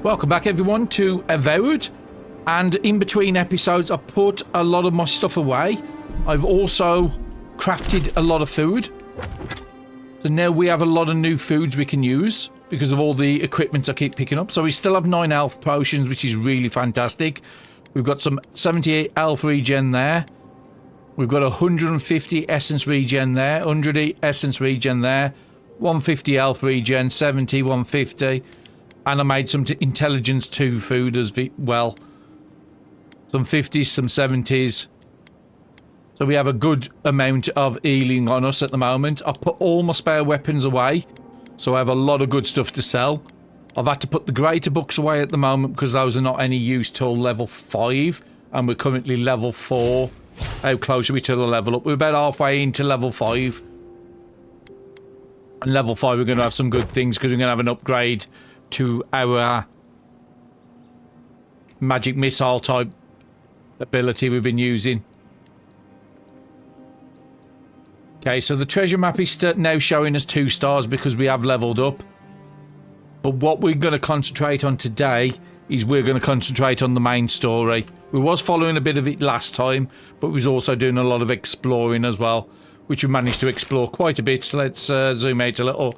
Welcome back everyone to Avowed, and in between episodes I've put a lot of my stuff away. I've also crafted a lot of food, so now we have a lot of new foods we can use because of all the equipment I keep picking up. So we still have 9 health potions, which is really fantastic. We've got some 78 health regen there. We've got 150 essence regen there, 100 essence regen there, 150 health regen, 70, 150. And I made some intelligence 2 food as well. Some 50s, some 70s. So we have a good amount of healing on us at the moment. I've put all my spare weapons away, so I have a lot of good stuff to sell. I've had to put the greater books away at the moment because those are not any use till level 5. And we're currently level 4. How close are we to the level up? We're about halfway into level 5. And level 5 we're going to have some good things because we're going to have an upgrade to our magic missile type ability we've been using. Okay, so the treasure map is now showing us 2 stars because we have leveled up. But what we're going to concentrate on today is we're going to concentrate on the main story. We was following a bit of it last time, but we was also doing a lot of exploring as well, which we managed to explore quite a bit. So let's zoom out a little.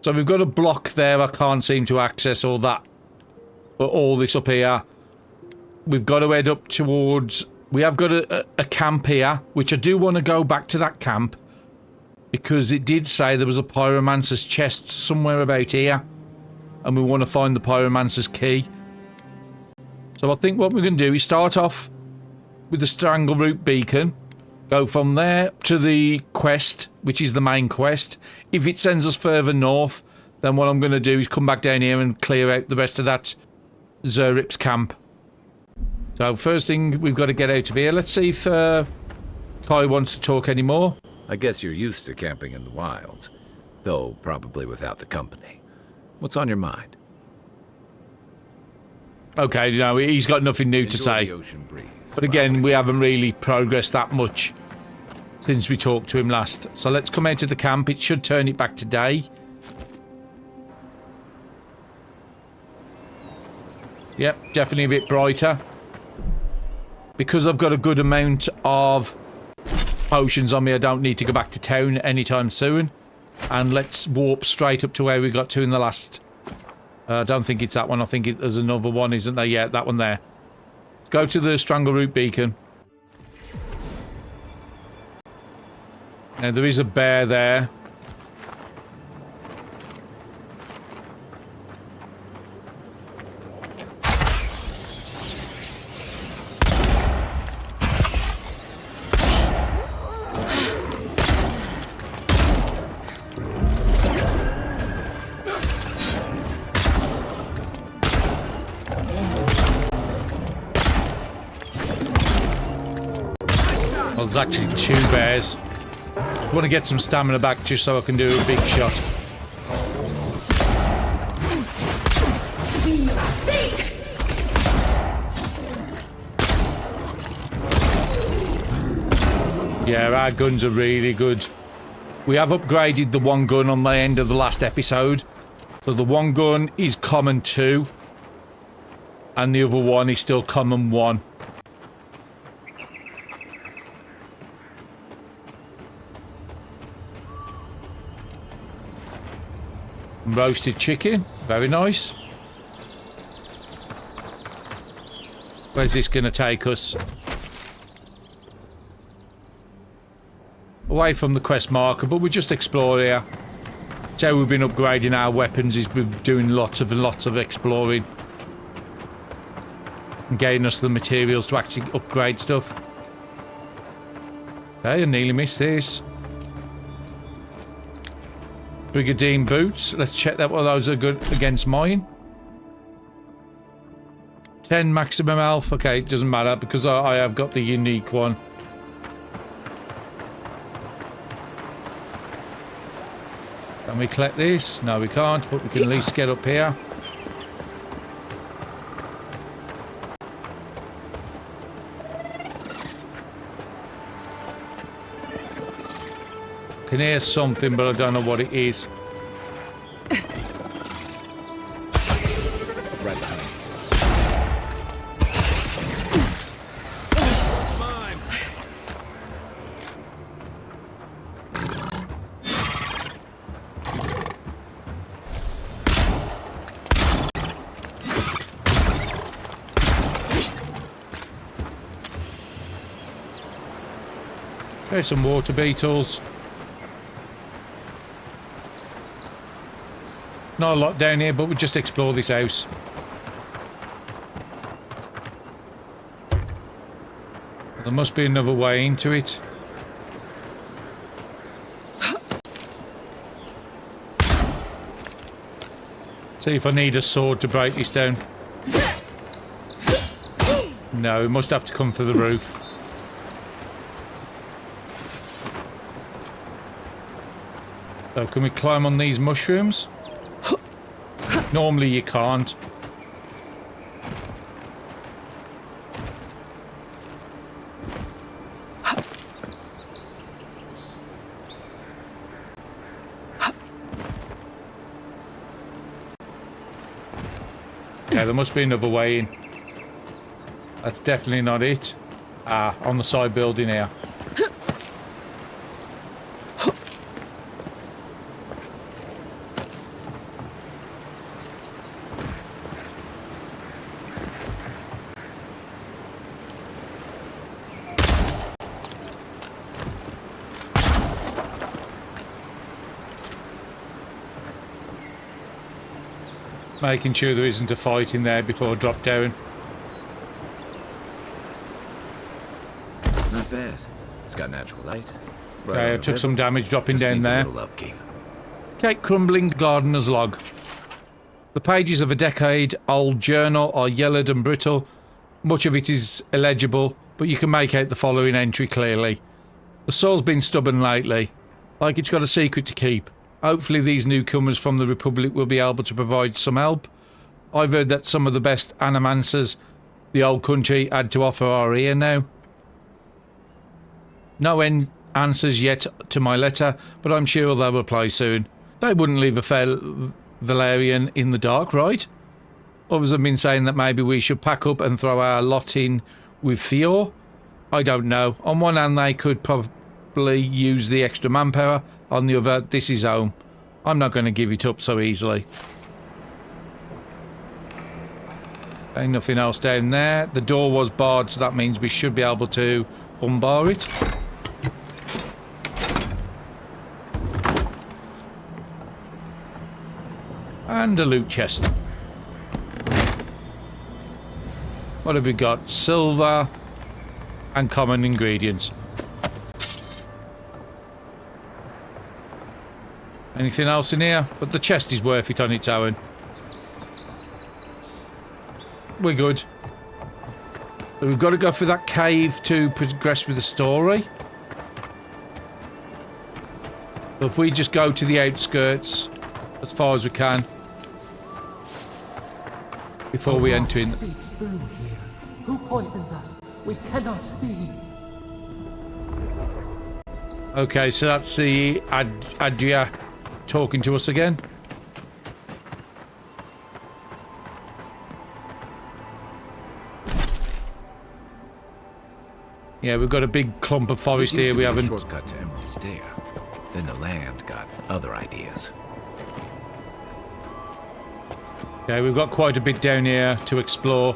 So we've got a block there. I can't seem to access all that. But all this up here. We've got to head up towards... We have got a camp here, which I do want to go back to that camp. Because it did say there was a pyromancer's chest somewhere about here. And we want to find the pyromancer's key. So I think what we're going to do is start off with the Strangleroot beacon. Go from there to the quest, which is the main quest. If it sends us further north, then what I'm going to do is come back down here and clear out the rest of that Zerip's camp. So first thing we've got to get out of here. Let's see if Kai wants to talk anymore. I guess you're used to camping in the wilds, though probably without the company. What's on your mind? Okay, no, he's got nothing new to say. But again, we haven't really progressed that much since we talked to him last. So let's come out to the camp. It should turn it back to day. Yep, definitely a bit brighter. Because I've got a good amount of potions on me, I don't need to go back to town anytime soon. And let's warp straight up to where we got to in the last... I don't think it's that one. I think there's another one, isn't there? Yeah, that one there. Let's go to the Strangleroot beacon. Now, there is a bear there. Well, there's actually 2 bears. I want to get some stamina back just so I can do a big shot. Yeah, our guns are really good. We have upgraded the one gun on the end of the last episode. So the one gun is common 2. And the other one is still common 1. Roasted chicken, very nice. Where's this going to take us? Away from the quest marker, but we're just exploring here. That's how we've been upgrading our weapons, is we're doing lots of exploring. And getting us the materials to actually upgrade stuff. Okay, I nearly missed this. Brigandine boots. Let's check that. Well, those are good against mine. 10 maximum health. Okay, it doesn't matter because I have got the unique one. Can we collect this? No, we can't, but we can at least get up here. I can hear something, but I don't know what it is. right behind you. Mine. There's some water beetles. Not a lot down here, but we'll just explore this house. There must be another way into it. See if I need a sword to break this down. No, it must have to come through the roof. So can we climb on these mushrooms? Normally you can't. Yeah, there must be another way in. That's definitely not it. Ah, on the side building here. Making sure there isn't a fight in there before I drop down. Not bad. It's got natural light. Okay, I took some damage dropping down there. A little upkeep. Okay, crumbling gardener's log. The pages of a decade-old journal are yellowed and brittle. Much of it is illegible, but you can make out the following entry clearly. The soil's been stubborn lately, like it's got a secret to keep. Hopefully these newcomers from the Republic will be able to provide some help. I've heard that some of the best animancers the old country had to offer are here now. No answers yet to my letter, but I'm sure they'll reply soon. They wouldn't leave a Valerian in the dark, right? Others have been saying that maybe we should pack up and throw our lot in with Theo. I don't know. On one hand, they could probably use the extra manpower. On the other, this is home. I'm not going to give it up so easily. Ain't nothing else down there. The door was barred, so that means we should be able to unbar it. And a loot chest. What have we got? Silver and common ingredients. Anything else in here? But the chest is worth it on its own. We're good. But we've got to go through that cave to progress with the story. So if we just go to the outskirts as far as we can before we enter in. Seeps through here. Who poisons us? We cannot see. Okay, so that's the Adria talking to us again. Yeah, we've got a big clump of forest here. We haven't. Shortcut to Emerald Stair. Then the land got other ideas. Okay, we've got quite a bit down here to explore.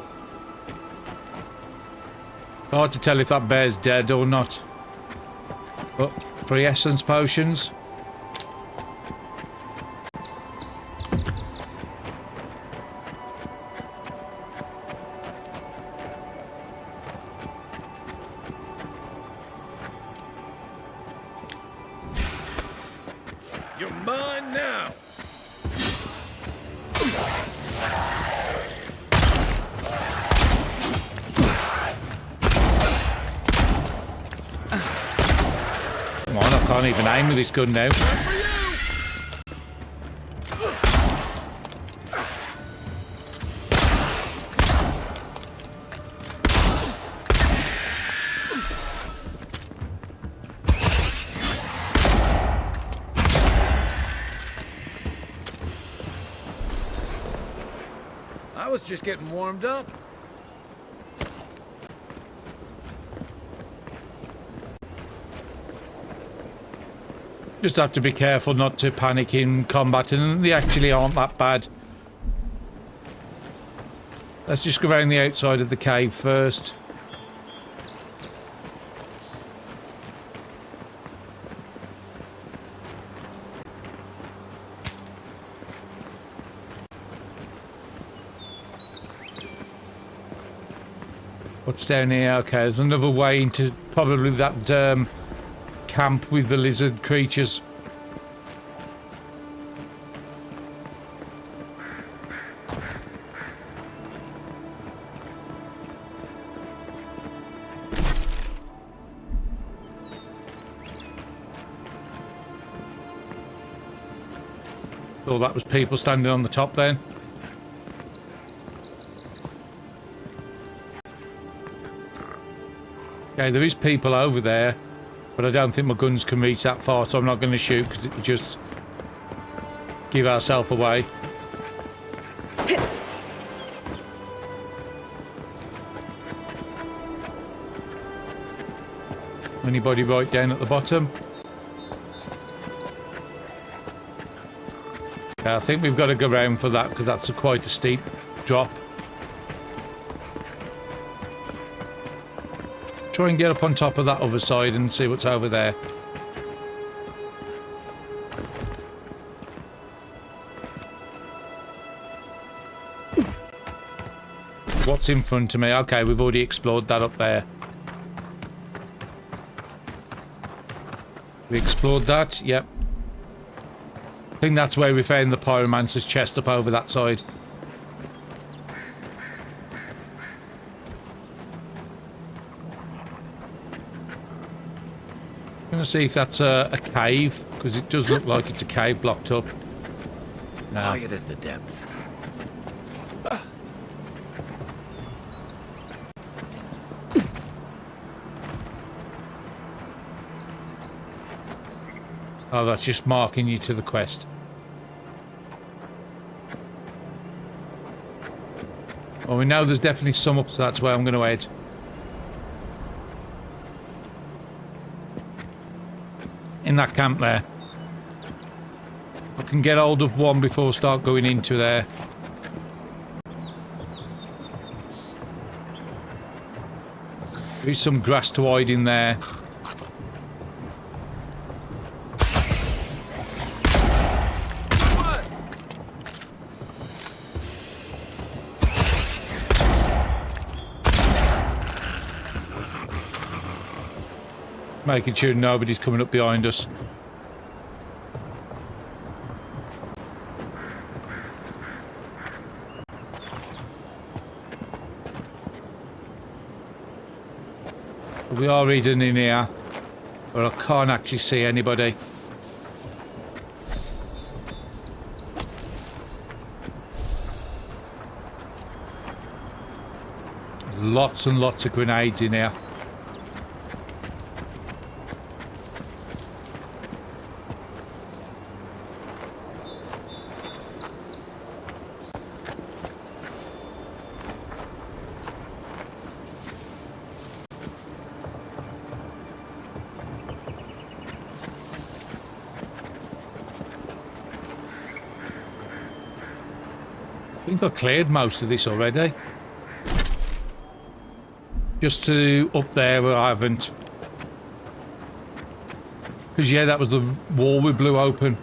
Hard to tell if that bear's dead or not. But 3 essence potions. You're mine now. Come on, I can't even aim with this gun now. I was just getting warmed up. Just have to be careful not to panic in combat, and they actually aren't that bad. Let's just go around the outside of the cave first. What's down here? Okay, there's another way into probably that camp with the lizard creatures. Oh, that was people standing on the top then. Okay, there is people over there, but I don't think my guns can reach that far, so I'm not going to shoot because it would just give ourselves away. Anybody right down at the bottom? Okay, I think we've got to go round for that because that's quite a steep drop. Try and get up on top of that other side and see what's over there. What's in front of me? Okay, we've already explored that up there. We explored that, yep. I think that's where we found the pyromancer's chest up over that side. I'm going to see if that's a cave, because it does look like it's a cave blocked up. No. Quiet as the depths. Oh, that's just marking you to the quest. Well, we know there's definitely some up, so that's where I'm going to head. In that camp there. I can get hold of one before I start going into there. There is some grass to hide in there. Making sure nobody's coming up behind us. We are reading in here, but I can't actually see anybody. Lots and lots of grenades in here. I think I cleared most of this already. Just to up there where I haven't. Because yeah, that was the wall we blew open.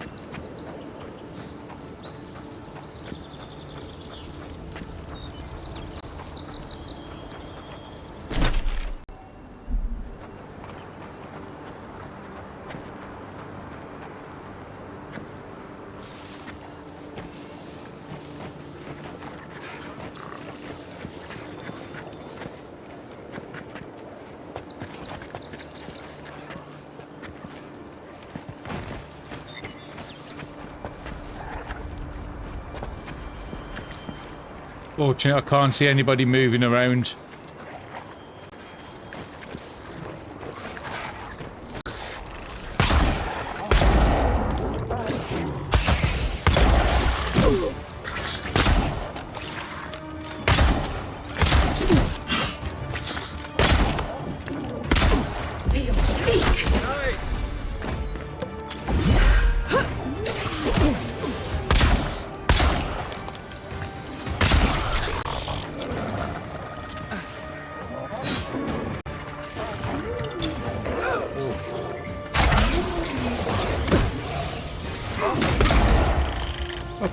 Fortunately, I can't see anybody moving around.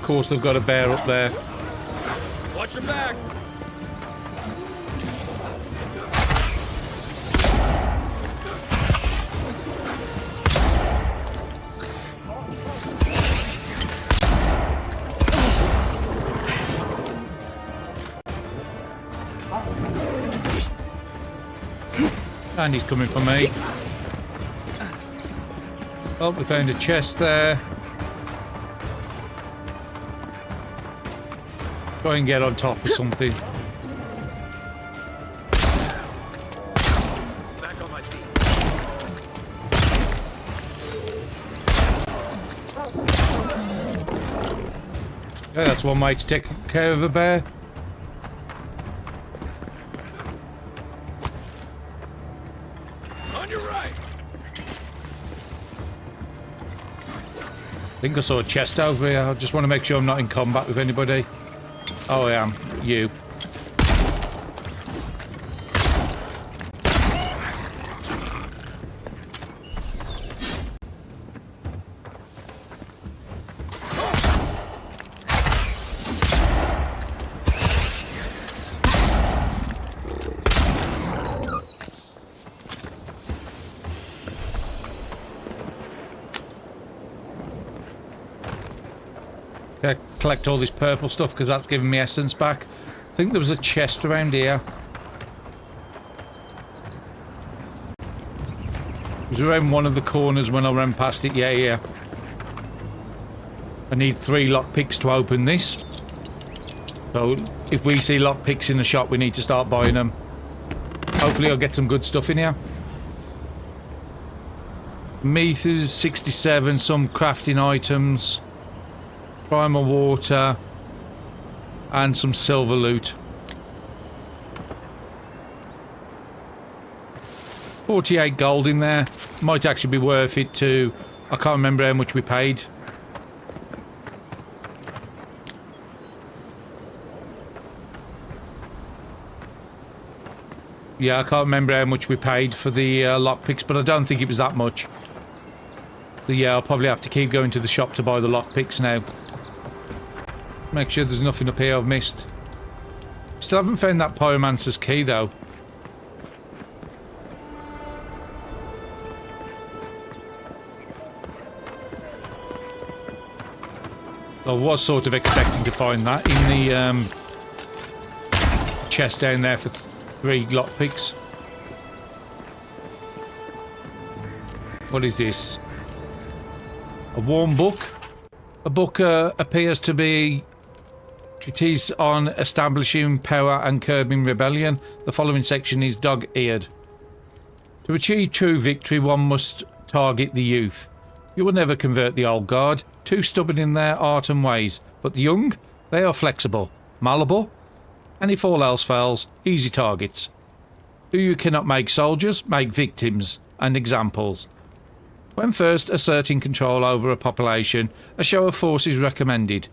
course, they've got a bear up there. Watch your back. And he's coming for me. Oh, we found a chest there. Try and get on top of something. Back on my feet. Yeah, that's one way to take care of a bear. On your right. I think I saw a chest over here. I just want to make sure I'm not in combat with anybody. Oh, I am. You. Okay, collect all this purple stuff because that's giving me essence back. I think there was a chest around here. It was around one of the corners when I ran past it. Yeah, yeah. I need 3 lockpicks to open this. So if we see lockpicks in the shop, we need to start buying them. Hopefully I'll get some good stuff in here. Meters 67, some crafting items. Primal water. And some silver loot. 48 gold in there. Might actually be worth it to... I can't remember how much we paid. Yeah, I can't remember how much we paid for the lockpicks, but I don't think it was that much. So yeah, I'll probably have to keep going to the shop to buy the lockpicks now. Make sure there's nothing up here I've missed. Still haven't found that pyromancer's key though. I was sort of expecting to find that in the chest down there for 3 lockpicks. What is this? A warm book? A book appears to be treatise on establishing power and curbing rebellion. The following section is dog-eared. To achieve true victory, one must target the youth. You will never convert the old guard, too stubborn in their art and ways. But the young, they are flexible, malleable, and if all else fails, easy targets. Who you cannot make soldiers, make victims and examples. When first asserting control over a population, a show of force is recommended.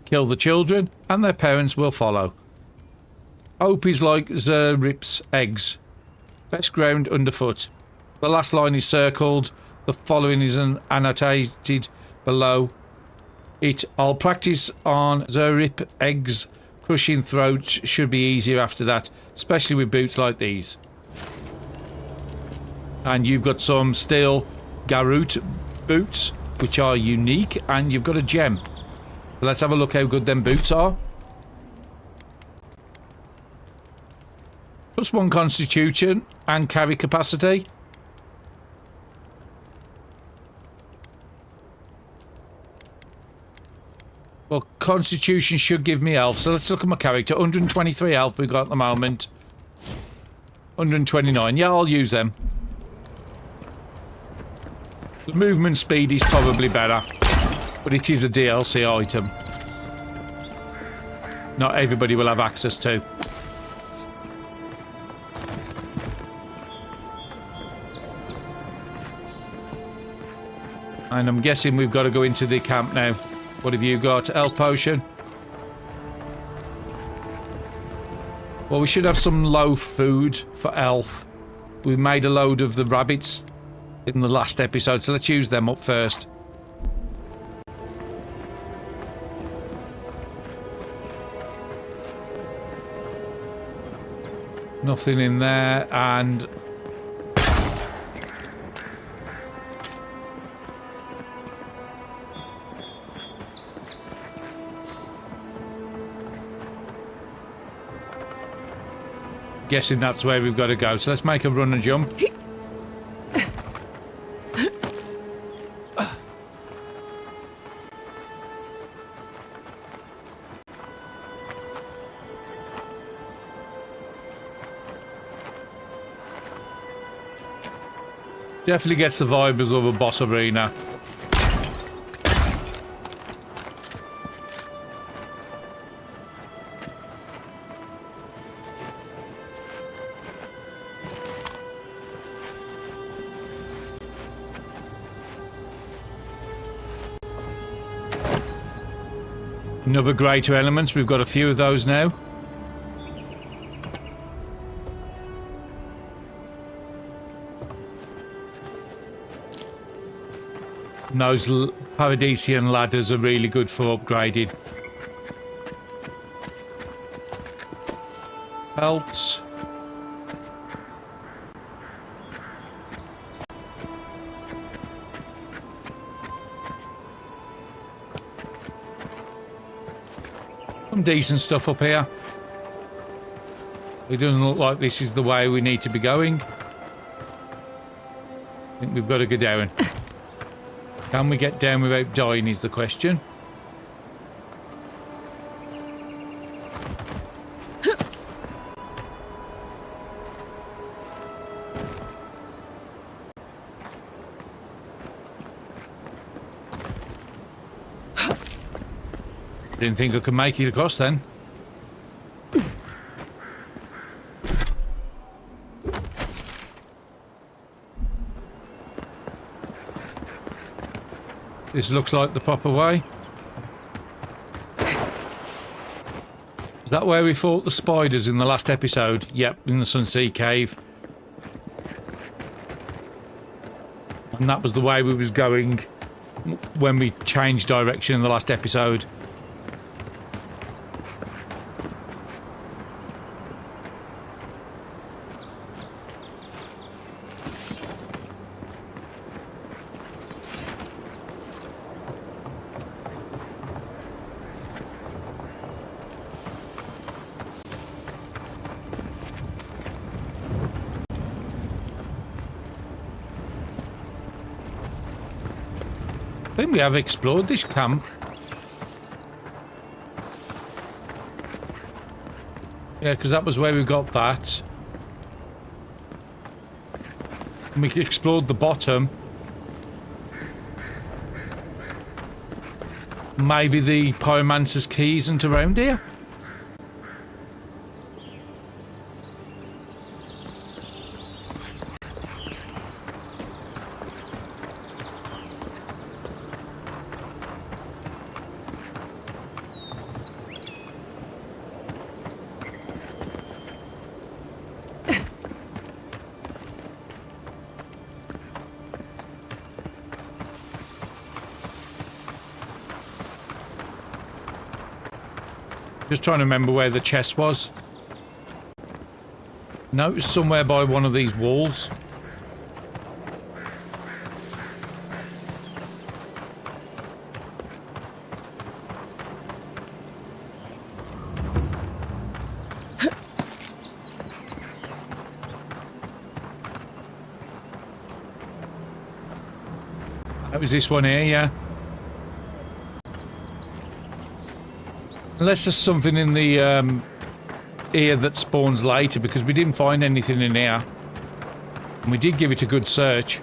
Kill the children, and their parents will follow. Hope is like Zerrip's eggs. Best ground underfoot. The last line is circled. The following is annotated below it. I'll practice on Zerrip eggs. Crushing throats should be easier after that, especially with boots like these. And you've got some steel Garut boots, which are unique, and you've got a gem. So let's have a look how good them boots are. +1 constitution and carry capacity. Well, constitution should give me health, so let's look at my character. 123 health we've got at the moment. 129, yeah, I'll use them. The movement speed is probably better, but it is a DLC item. Not everybody will have access to. And I'm guessing we've got to go into the camp now. What have you got? Health potion. Well, we should have some low food for health. We made a load of the rabbits in the last episode, so let's use them up first. Nothing in there, and guessing that's where we've got to go. So let's make a run and jump. Definitely gets the vibe of a boss arena. Another greater elements. We've got a few of those now. And those Paradisian ladders are really good for upgrading. Pelts. Some decent stuff up here. It doesn't look like this is the way we need to be going. I think we've got to go down. Can we get down without dying is the question. Didn't think I could make it across then. This looks like the proper way. Is that where we fought the spiders in the last episode? Yep, in the Sunsea Cave. And that was the way we was going when we changed direction in the last episode. I think we have explored this camp. Yeah, because that was where we got that. And we explored the bottom. Maybe the Pyromancer's key isn't around here? Just trying to remember where the chest was. No, it was somewhere by one of these walls. That was this one here, yeah. Unless there's something in the here that spawns later, because we didn't find anything in here. And we did give it a good search.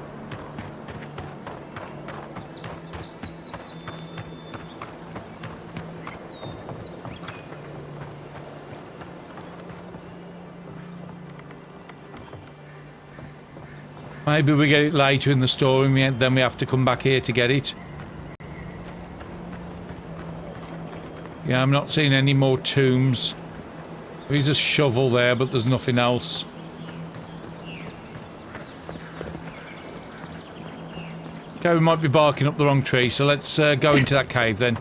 Maybe we get it later in the story and then we have to come back here to get it. Yeah, I'm not seeing any more tombs. There's a shovel there, but there's nothing else. Okay, we might be barking up the wrong tree, so let's go into that cave then.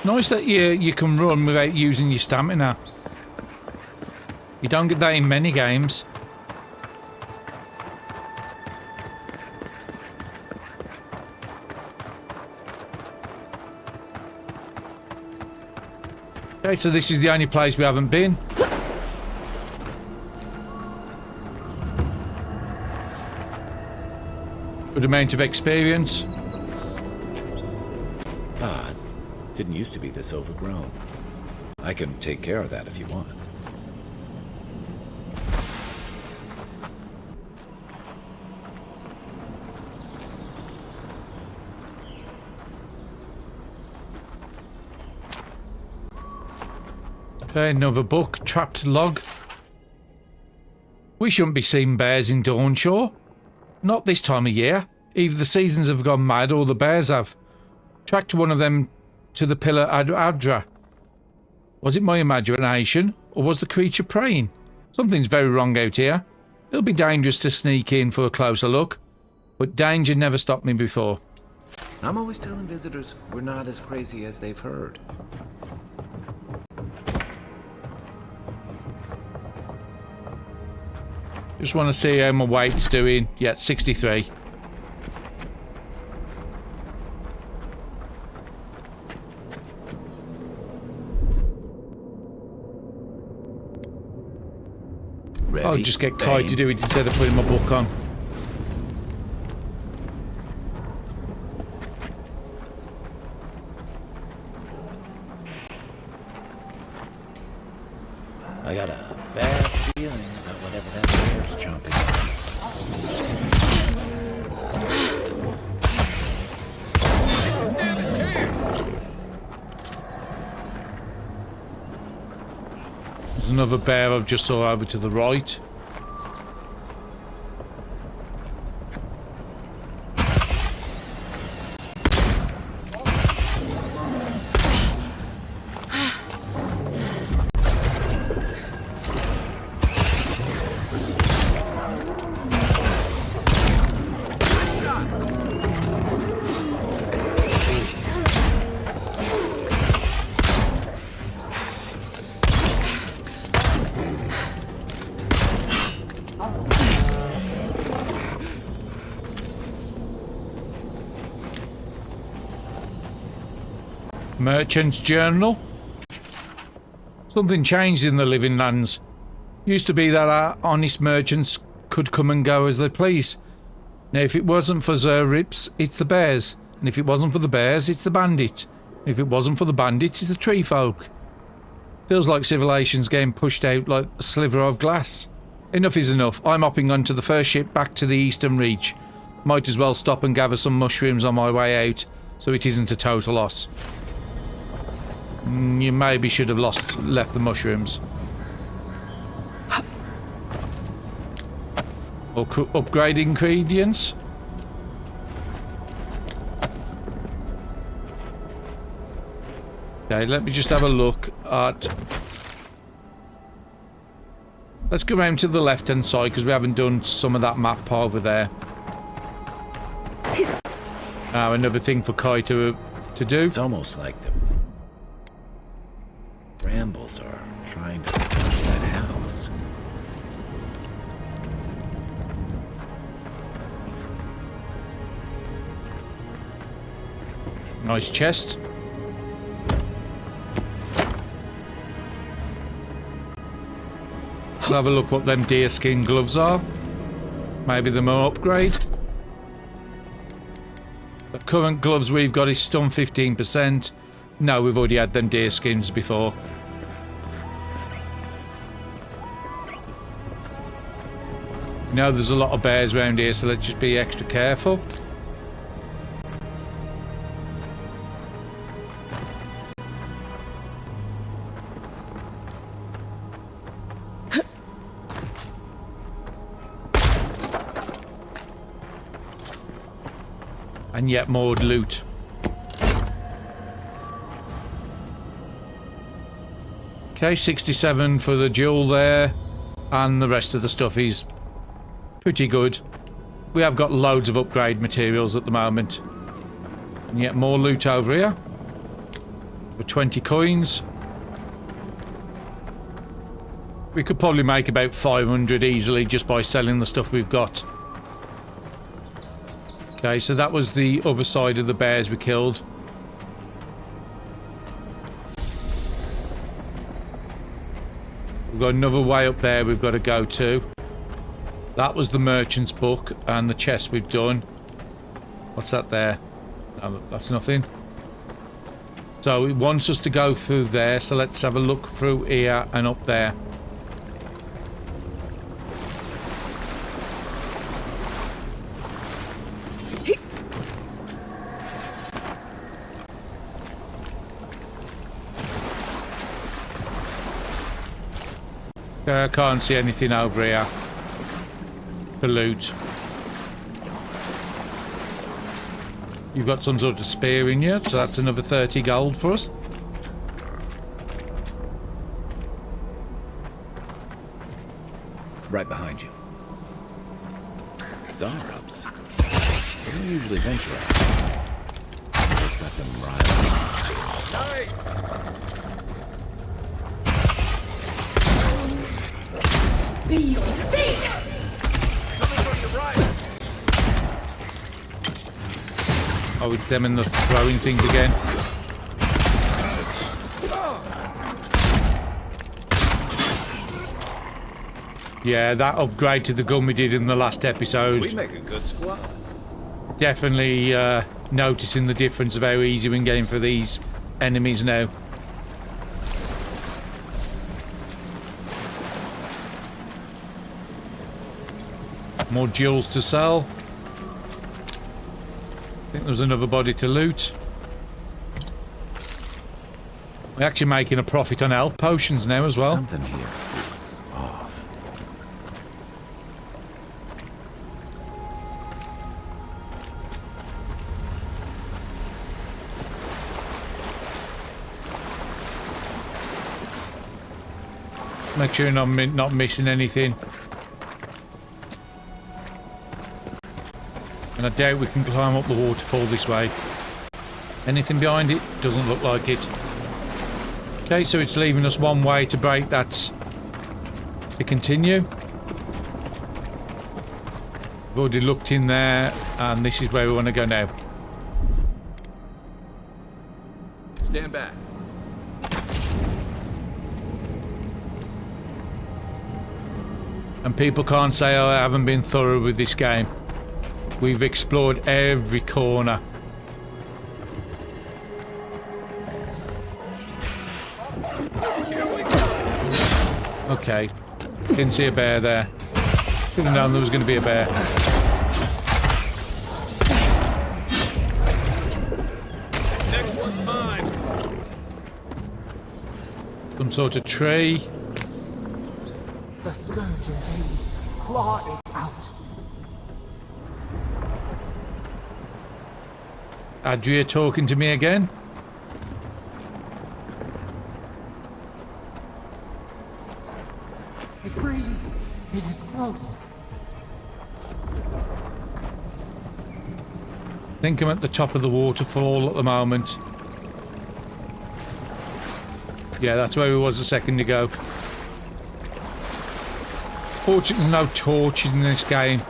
Nice that you can run without using your stamina. You don't get that in many games. Okay, so this is the only place we haven't been. Good amount of experience. Odd. Didn't used to be this overgrown. I can take care of that if you want. Okay, another book. Trapped log. We shouldn't be seeing bears in Dawnshore. Not this time of year. Either the seasons have gone mad or the bears have. Tracked one of them to the pillar Adra. Was it my imagination, or was the creature preying? Something's very wrong out here. It'll be dangerous to sneak in for a closer look. But danger never stopped me before. I'm always telling visitors we're not as crazy as they've heard. Just want to see how my weight's doing. Yeah, 63. Ready? I'll just get Kai to do it instead of putting my book on. I got a bad feeling about whatever that bear's chomping on. There's another bear I've just saw over to the right. Merchant's Journal. Something changed in the Living Lands. Used to be that our honest merchants could come and go as they please. Now if it wasn't for Zerrips, it's the bears. And if it wasn't for the bears, it's the bandit. And if it wasn't for the bandit, it's the tree folk. Feels like civilization's getting pushed out like a sliver of glass. Enough is enough. I'm hopping onto the first ship back to the Eastern Reach. Might as well stop and gather some mushrooms on my way out, so it isn't a total loss. You maybe should have left the mushrooms. Or upgrade ingredients. Okay, let me just have a look at... Let's go around to the left-hand side because we haven't done some of that map over there. Now another thing for Kai to do. It's almost like the brambles are trying to touch that house. Nice chest. Let's have a look what them deerskin gloves are. Maybe they're more upgrade. The current gloves we've got is stun 15%. No, we've already had them deerskins before. No, there's a lot of bears around here, so let's just be extra careful. And yet more loot. Okay, 67 for the jewel there. and the rest of the stuff is pretty good. We have got loads of upgrade materials at the moment. And yet more loot over here. For 20 coins. We could probably make about 500 easily just by selling the stuff we've got. Okay, so that was the other side of the bears we killed. We've got another way up there we've got to go to. That was the merchant's book and the chest we've done. What's that there? No, that's nothing. So it wants us to go through there, so let's have a look through here and up there. I can't see anything over here to loot. You've got some sort of spear in you, so that's another 30 gold for us. Right behind you. Zarups. They don't usually venture out. It's got them rivalries. Nice! Be your sake! Coming from your right! Oh, it's them and the throwing things again. Yeah, that upgrade to the gun we did in the last episode. We make a good squad. Definitely noticing the difference of how easy we can get in for these enemies now. More jewels to sell. I think there's another body to loot. We're actually making a profit on health potions now as well. Something here feels off. Make sure you're not missing anything. And I doubt we can climb up the waterfall this way. Anything behind it? Doesn't look like it. Okay, so it's leaving us one way to break that to continue. We've already looked in there, and this is where we want to go now. Stand back. And people can't say, oh, I haven't been thorough with this game. We've explored every corner. Okay. Didn't see a bear there. Didn't know there was going to be a bear. Next one's mine! Some sort of tree. The scourge invades. Claw it out. Adria talking to me again. It breathes. It is close. I think I'm at the top of the waterfall at the moment. Yeah, that's where we was a second ago. Fortunately, there's no torches in this game.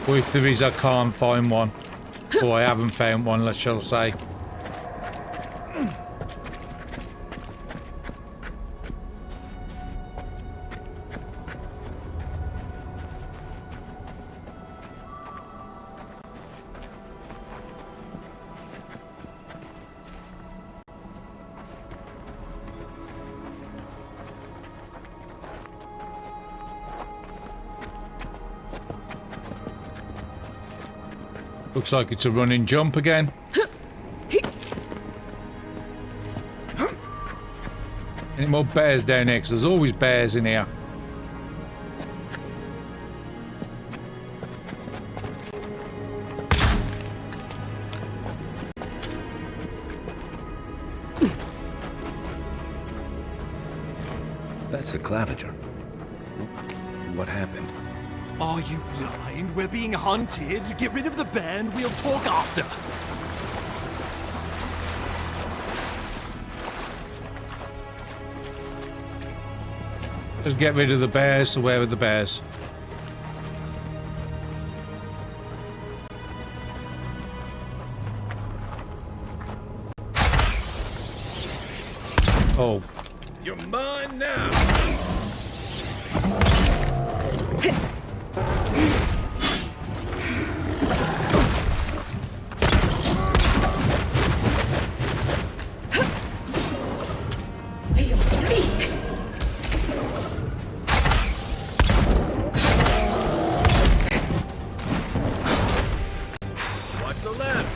Or if there is, I can't find one. Or I haven't found one, let's shall say. Looks like it's a running jump again. Any more bears down here? 'Cause there's always bears in here. That's the claviger. What happened? Are you blind? We're being hunted. Get rid of the bear and we'll talk after. Just get rid of the bears, so where are the bears? Oh. You're mine now. Watch the left.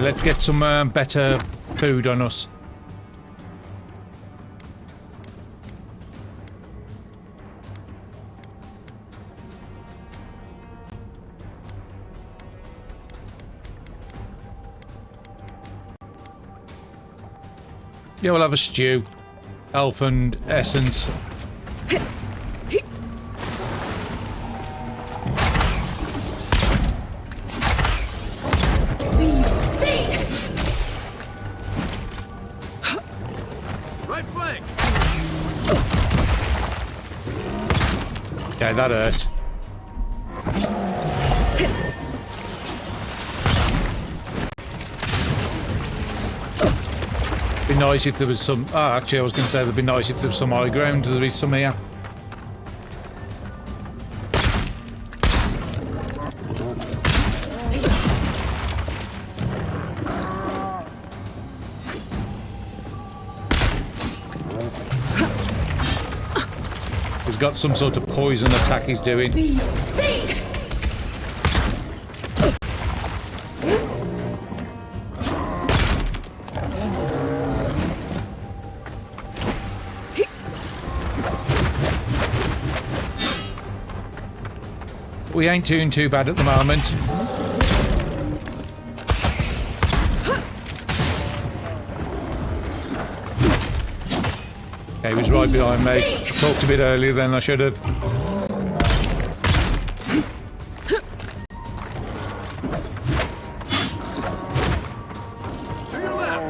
Let's get some better food on us. Yeah, we'll have a stew. Elf and essence. Okay, that hurt. Be nice if there was some. Oh, actually, I was going to say there'd be nice if there was some high ground. There'd be some here. He's got some sort of poison attack he's doing. We ain't doing too bad at the moment. Okay, he was right behind me. I talked a bit earlier than I should have. To your left.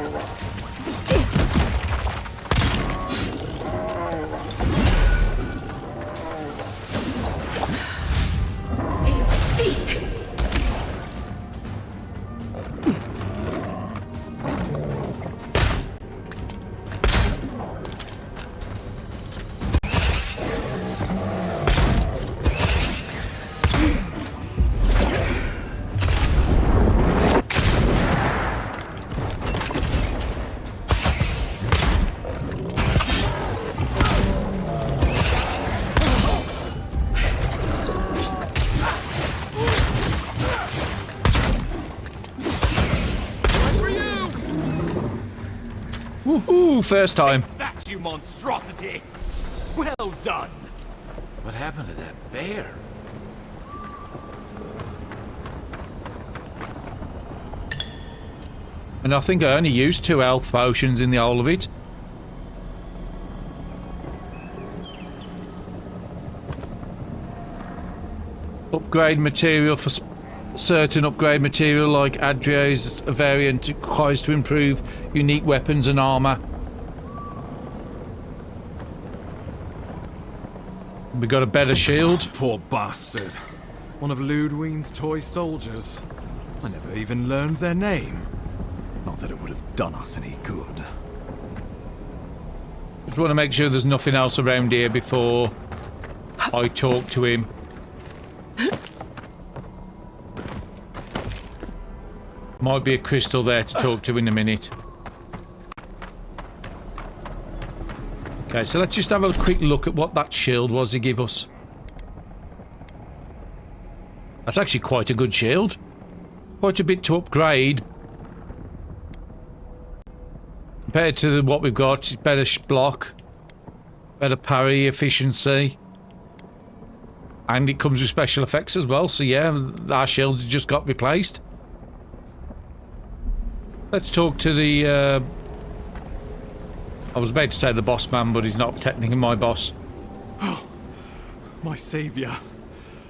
Woohoo! First time. That's you monstrosity. Well done. What happened to that bear? And I think I only used 2 health potions in the whole of it. Upgrade material for certain upgrade material like Adrio's variant requires to improve unique weapons and armor. We got a better shield. Poor bastard. One of Ludwine's toy soldiers. I never even learned their name. Not that it would have done us any good. Just want to make sure there's nothing else around here before I talk to him. Might be a crystal there to talk to in a minute. Okay, so let's just have a quick look at what that shield was he gave us. That's actually quite a good shield. Quite a bit to upgrade. Compared to what we've got, it's better block. Better parry efficiency. And it comes with special effects as well, so yeah, our shield just got replaced. Let's talk to the, I was about to say the boss man, but he's not technically my boss. Oh, my savior.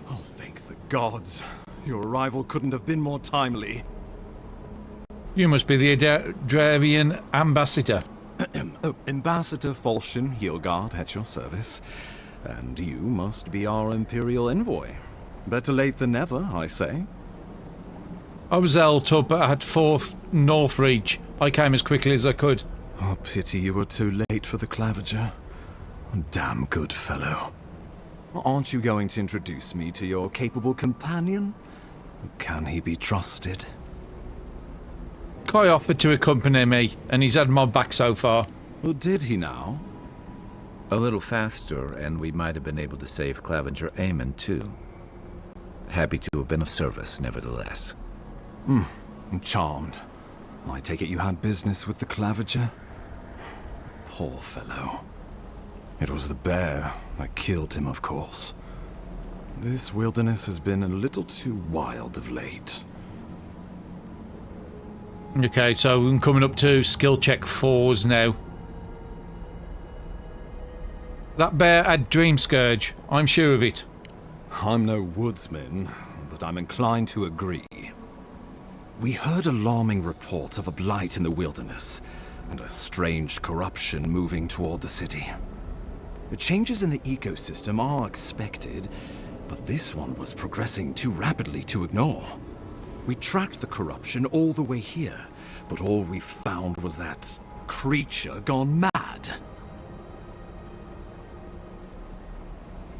Oh, thank the gods. Your arrival couldn't have been more timely. You must be the Adravian ambassador. Oh, Ambassador Falchion Heelguard at your service. And you must be our Imperial envoy. Better late than never, I say. I was held up at 4th Northreach. I came as quickly as I could. Oh, pity you were too late for the claviger. Damn good fellow. Aren't you going to introduce me to your capable companion? Can he be trusted? Kai offered to accompany me, and he's had my back so far. Well, did he now? A little faster, and we might have been able to save Claviger Aemon, too. Happy to have been of service, nevertheless. I'm charmed. I take it you had business with the Claviger? Poor fellow. It was the bear that killed him, of course. This wilderness has been a little too wild of late. Okay, so I'm coming up to skill check 4s now. That bear had Dreamscourge. I'm sure of it. I'm no woodsman, but I'm inclined to agree. We heard alarming reports of a blight in the wilderness, and a strange corruption moving toward the city. The changes in the ecosystem are expected, but this one was progressing too rapidly to ignore. We tracked the corruption all the way here, but all we found was that creature gone mad.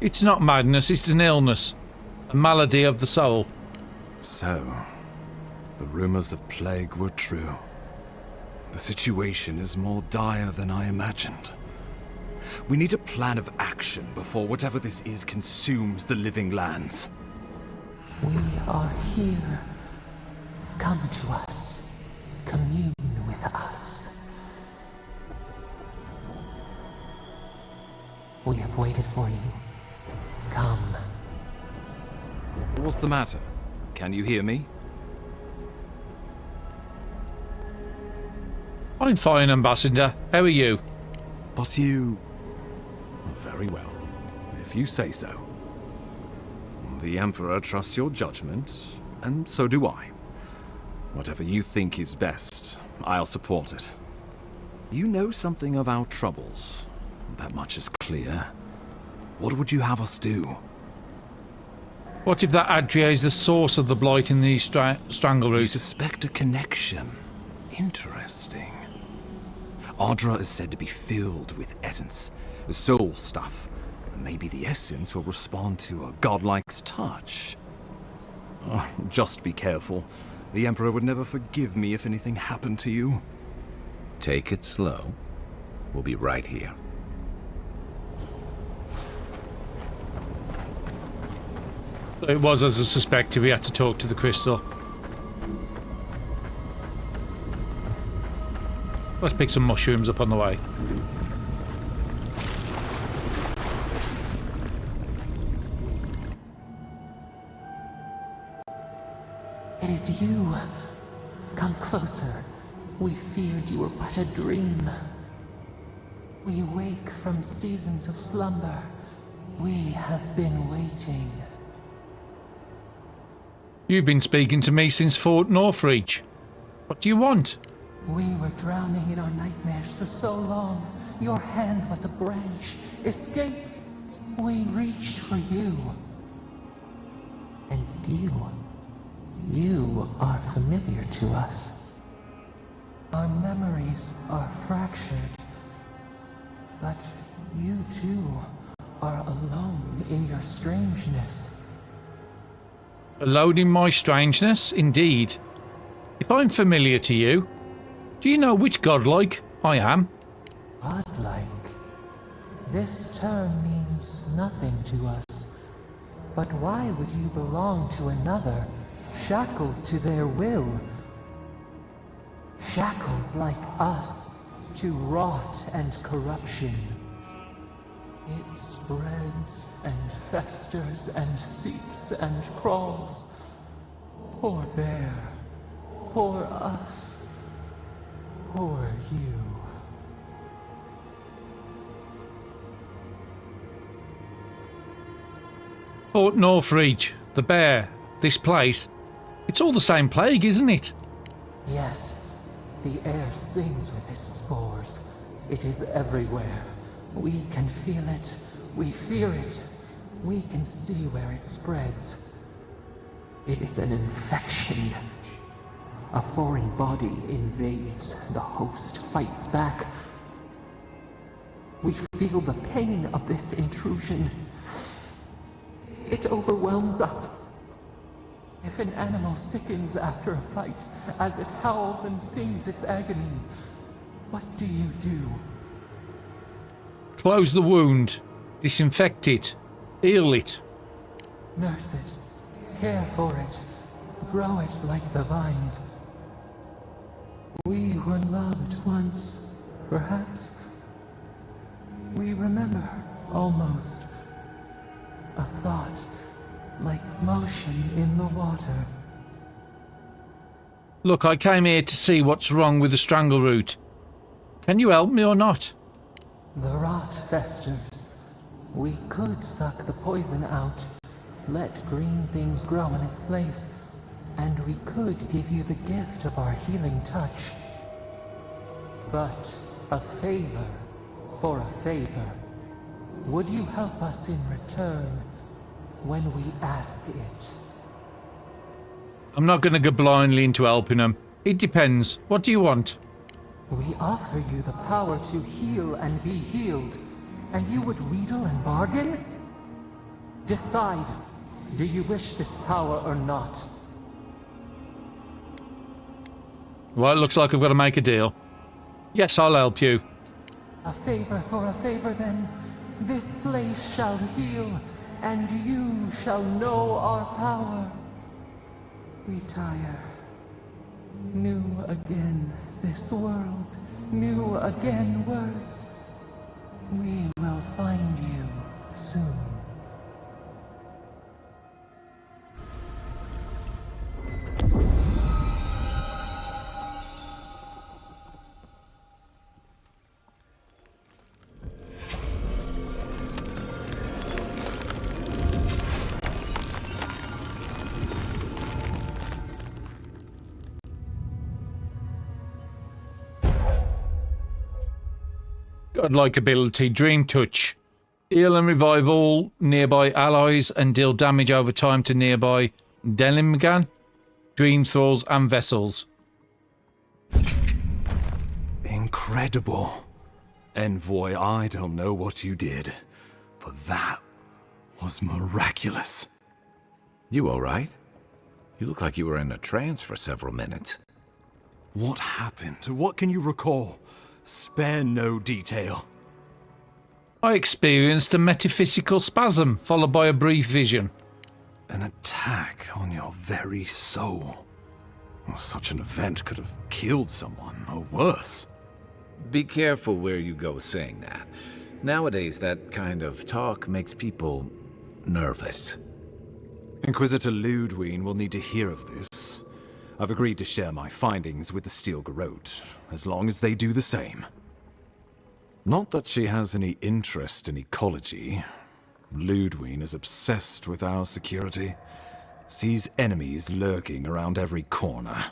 It's not madness, it's an illness. A malady of the soul. So, the rumors of plague were true. The situation is more dire than I imagined. We need a plan of action before whatever this is consumes the living lands. We are here. Come to us. Commune with us. We have waited for you. Come. What's the matter? Can you hear me? I'm fine, Ambassador. How are you? But you... Very well, if you say so. The Emperor trusts your judgment, and so do I. Whatever you think is best, I'll support it. You know something of our troubles. That much is clear. What would you have us do? What if that Adria is the source of the blight in the strangle You root? suspect a connection. Interesting. Ardra is said to be filled with essence, soul stuff. Maybe the essence will respond to a godlike's touch. Oh, just be careful. The Emperor would never forgive me if anything happened to you. Take it slow. We'll be right here. It was as I suspected, we had to talk to the crystal. Let's pick some mushrooms up on the way. It is you. Come closer. We feared you were but a dream. We wake from seasons of slumber. We have been waiting. You've been speaking to me since Fort Northreach. What do you want? We were drowning in our nightmares for so long. Your hand was a branch. Escape. We reached for you. And you are familiar to us. Our memories are fractured. But you too are alone in your strangeness. Alone in my strangeness, indeed. If I'm familiar to you, do you know which godlike I am? Godlike. This term means nothing to us. But why would you belong to another, shackled to their will? Shackled like us to rot and corruption. It spreads and festers and seeps and crawls. Poor bear. Poor us. Poor you. Fort Northreach, the bear, this place. It's all the same plague, isn't it? Yes, the air sings with its spores. It is everywhere. We can feel it. We fear it. We can see where it spreads. It is an infection. A foreign body invades. The host fights back. We feel the pain of this intrusion. It overwhelms us. If an animal sickens after a fight, as it howls and sings its agony, what do you do? Close the wound, disinfect it, heal it. Nurse it, care for it, grow it like the vines. We were loved once, perhaps. We remember, almost. A thought, like motion in the water. Look, I came here to see what's wrong with the strangleroot. Can you help me or not? The rot festers. We could suck the poison out, let green things grow in its place, and we could give you the gift of our healing touch. But a favor for a favor. Would you help us in return when we ask it? I'm not going to go blindly into helping them. It depends. What do you want? We offer you the power to heal and be healed, and you would wheedle and bargain? Decide. Do you wish this power or not? Well, it looks like I've got to make a deal. Yes, I'll help you. A favor for a favor, then. This place shall heal, and you shall know our power. Retire. New again this world, new again words. We will find you soon. Godlike ability, Dream Touch. Heal and revive all nearby allies and deal damage over time to nearby Delimgan, Dream Thralls and Vessels. Incredible. Envoy, I don't know what you did, but that was miraculous. You all right? You look like you were in a trance for several minutes. What happened? What can you recall? Spare no detail. I experienced a metaphysical spasm followed by a brief vision. An attack on your very soul. Well, such an event could have killed someone, or worse. Be careful where you go saying that. Nowadays, that kind of talk makes people nervous. Inquisitor Ludwine will need to hear of this. I've agreed to share my findings with the Steel Garrote, as long as they do the same. Not that she has any interest in ecology. Ludwine is obsessed with our security. Sees enemies lurking around every corner.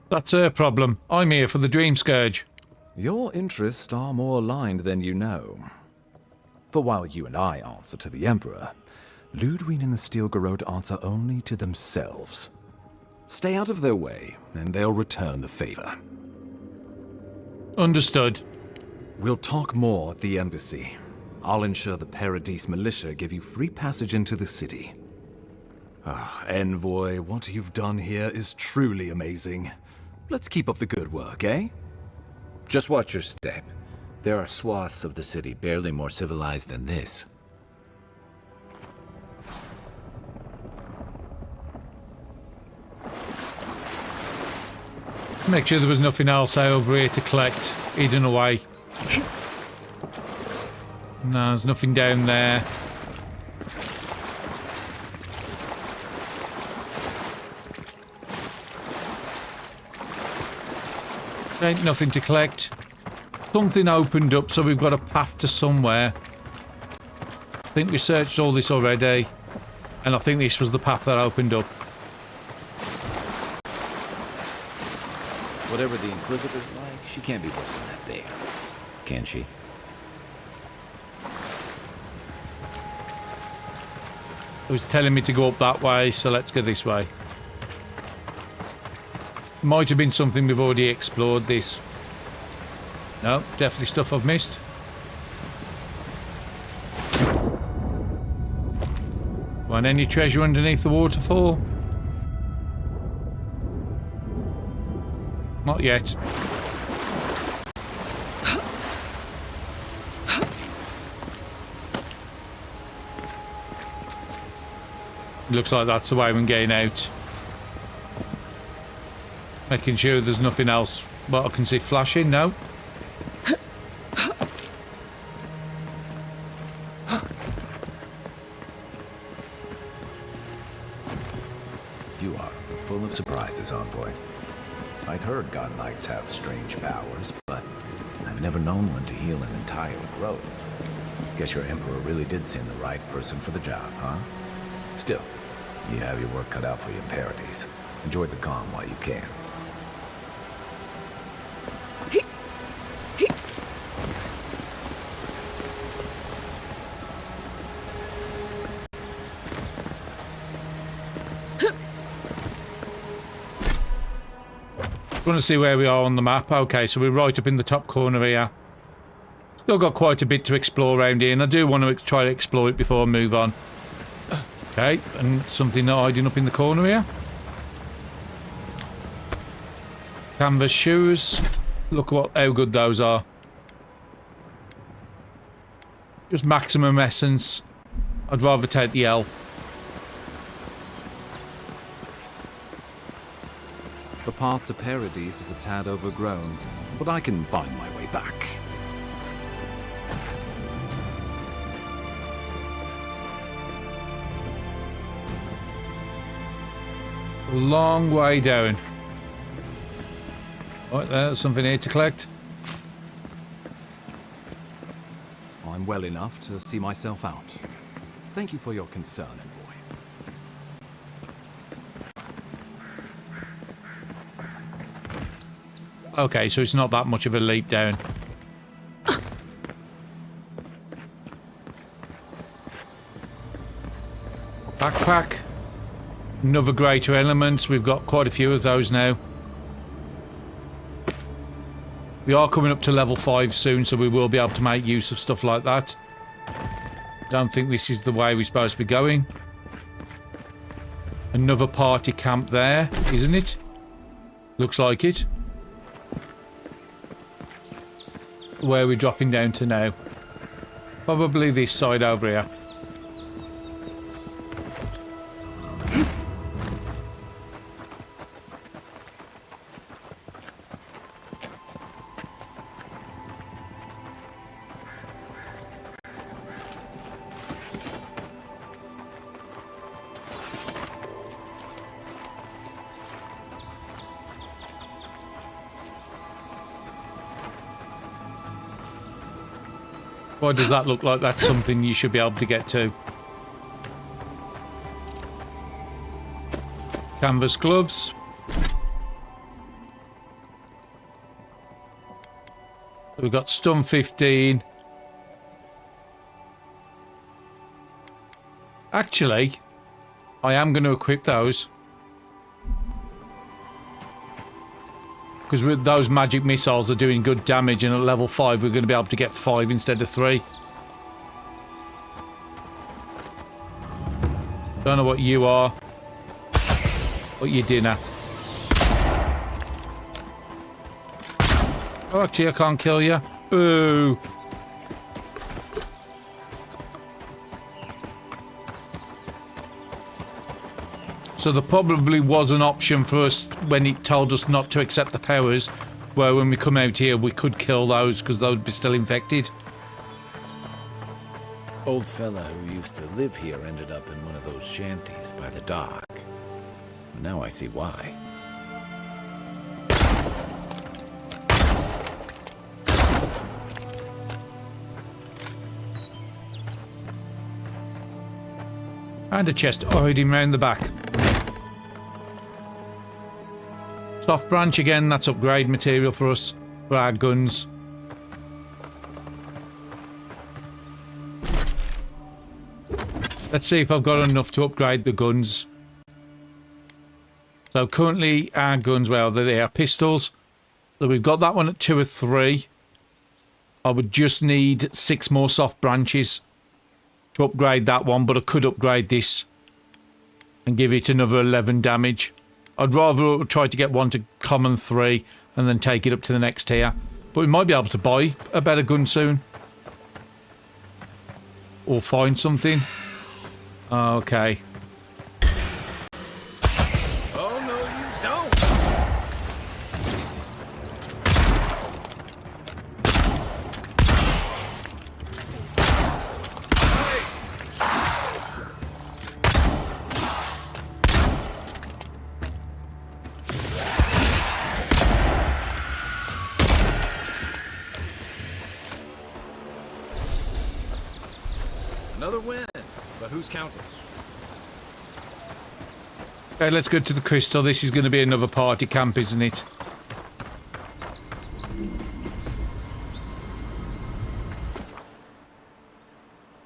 That's her problem. I'm here for the Dreamscourge. Your interests are more aligned than you know. But while you and I answer to the Emperor, Ludwine and the Steel Garrote answer only to themselves. Stay out of their way, and they'll return the favor. Understood. We'll talk more at the embassy. I'll ensure the Paradise militia give you free passage into the city. Ah, Envoy, what you've done here is truly amazing. Let's keep up the good work, eh? Just watch your step. There are swaths of the city barely more civilized than this. Make sure there was nothing else over here to collect, hidden away. No, there's nothing down there. There ain't nothing to collect. Something opened up, so we've got a path to somewhere. I think we searched all this already, and I think this was the path that opened up. Whatever the Inquisitor's like, she can't be worse than that there. Can she? It was telling me to go up that way, so let's go this way. Might have been something we've already explored this. No, definitely stuff I've missed. Want any treasure underneath the waterfall? Not yet. Looks like that's the way we're getting out. Making sure there's nothing else. What I can see flashing? No. You are full of surprises, Envoy. I'd heard God Knights have strange powers, but I've never known one to heal an entire grove. Guess your Emperor really did send the right person for the job, huh? Still, you have your work cut out for you in Paradise. Enjoy the calm while you can. Want to see where we are on the map? Okay, so we're right up in the top corner here. Still got quite a bit to explore around here, and I do want to try to explore it before I move on. Okay, and something hiding up in the corner here. Canvas shoes. Look how good those are. Just maximum essence. I'd rather take the L. The path to Paradise is a tad overgrown, but I can find my way back. A long way down. Right, there's something here to collect. I'm well enough to see myself out. Thank you for your concern, Envoy. Okay, so it's not that much of a leap down. Backpack. Another greater elements. We've got quite a few of those now. We are coming up to level 5 soon, so we will be able to make use of stuff like that. Don't think this is the way we're supposed to be going. Another party camp there, isn't it? Looks like it. Where are we dropping down to now? Probably this side over here. Why does that look like that's something you should be able to get to? Canvas gloves. We've got stun 15. Actually, I am going to equip those. Because with those magic missiles are doing good damage, and at level 5 we're going to be able to get 5 instead of 3. Don't know what you are. What your dinner? Oh, actually, I can't kill you. Boo. So there probably was an option for us when it told us not to accept the powers, where when we come out here we could kill those because they would be still infected. Old fella who used to live here ended up in one of those shanties by the dock. Now I see why. And a chest hiding round the back. Soft branch again, that's upgrade material for us, for our guns. Let's see if I've got enough to upgrade the guns. So currently our guns, well, they are pistols. So we've got that one at 2 or 3. I would just need 6 more soft branches to upgrade that one, but I could upgrade this and give it another 11 damage. I'd rather try to get one to common 3 and then take it up to the next tier. But we might be able to buy a better gun soon. Or find something. Okay. Oh, no, you don't! Another win, but who's counting? Okay, let's go to the crystal. This is going to be another party camp, isn't it?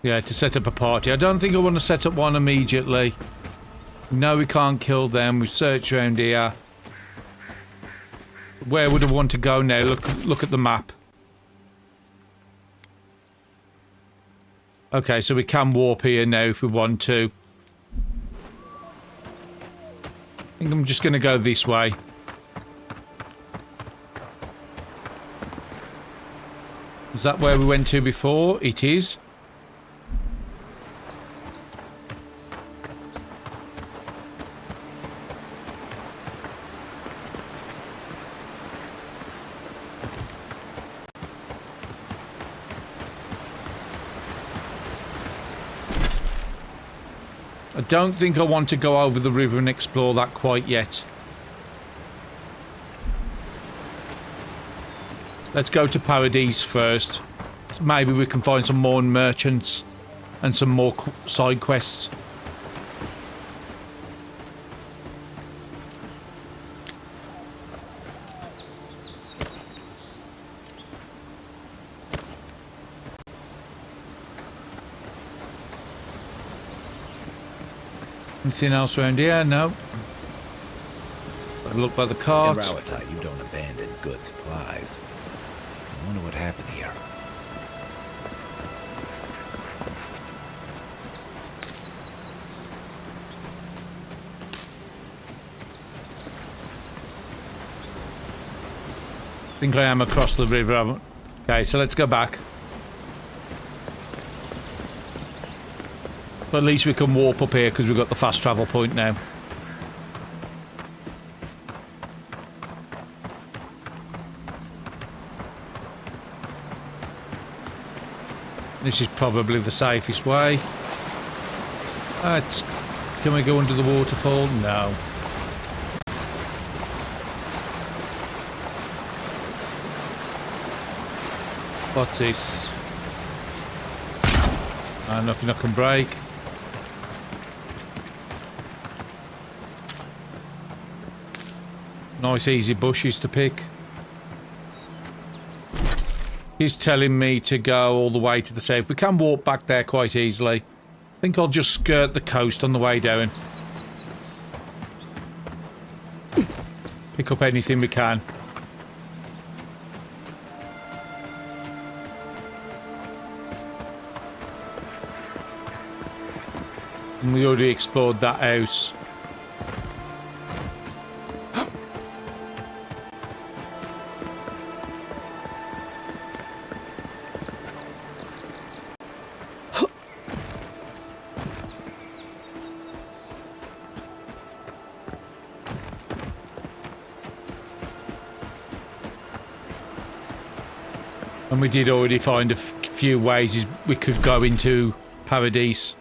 Yeah, to set up a party. I don't think I want to set up one immediately. No, we can't kill them. We've searched around here. Where would I want to go now? Look at the map. Okay, so we can warp here now if we want to. I think I'm just going to go this way. Is that where we went to before? It is. I don't think I want to go over the river and explore that quite yet. Let's go to Paradise first. Maybe we can find some more merchants and some more side quests. Anything else around here? No. Look by the cart. In Rawata, you don't abandon good supplies. I wonder what happened here. I think I am across the river. Okay, so let's go back. But at least we can warp up here because we've got the fast travel point now. This is probably the safest way. Can we go under the waterfall? No. What's this? Nothing I can break. Nice easy bushes to pick. He's telling me to go all the way to the south. We can walk back there quite easily. I think I'll just skirt the coast on the way down. Pick up anything we can. And we already explored that house. And we did already find a few ways we could go into Paradise.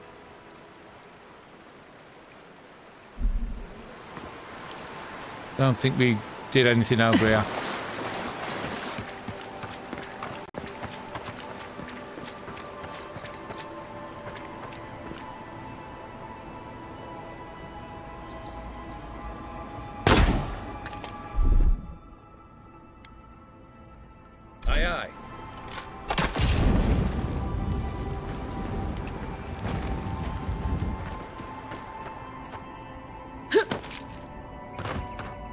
Don't think we did anything over here. Aye, aye.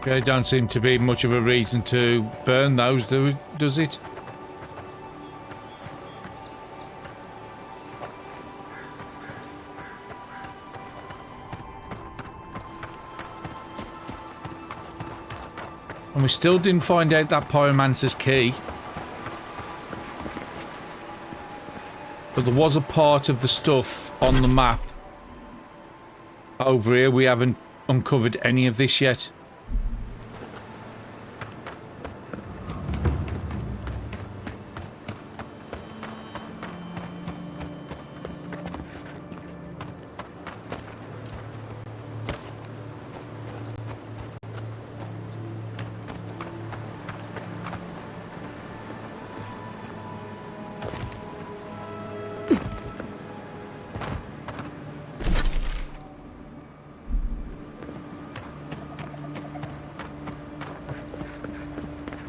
There don't seem to be much of a reason to burn those, does it? And we still didn't find out that pyromancer's key. But there was a part of the stuff on the map over here. We haven't uncovered any of this yet.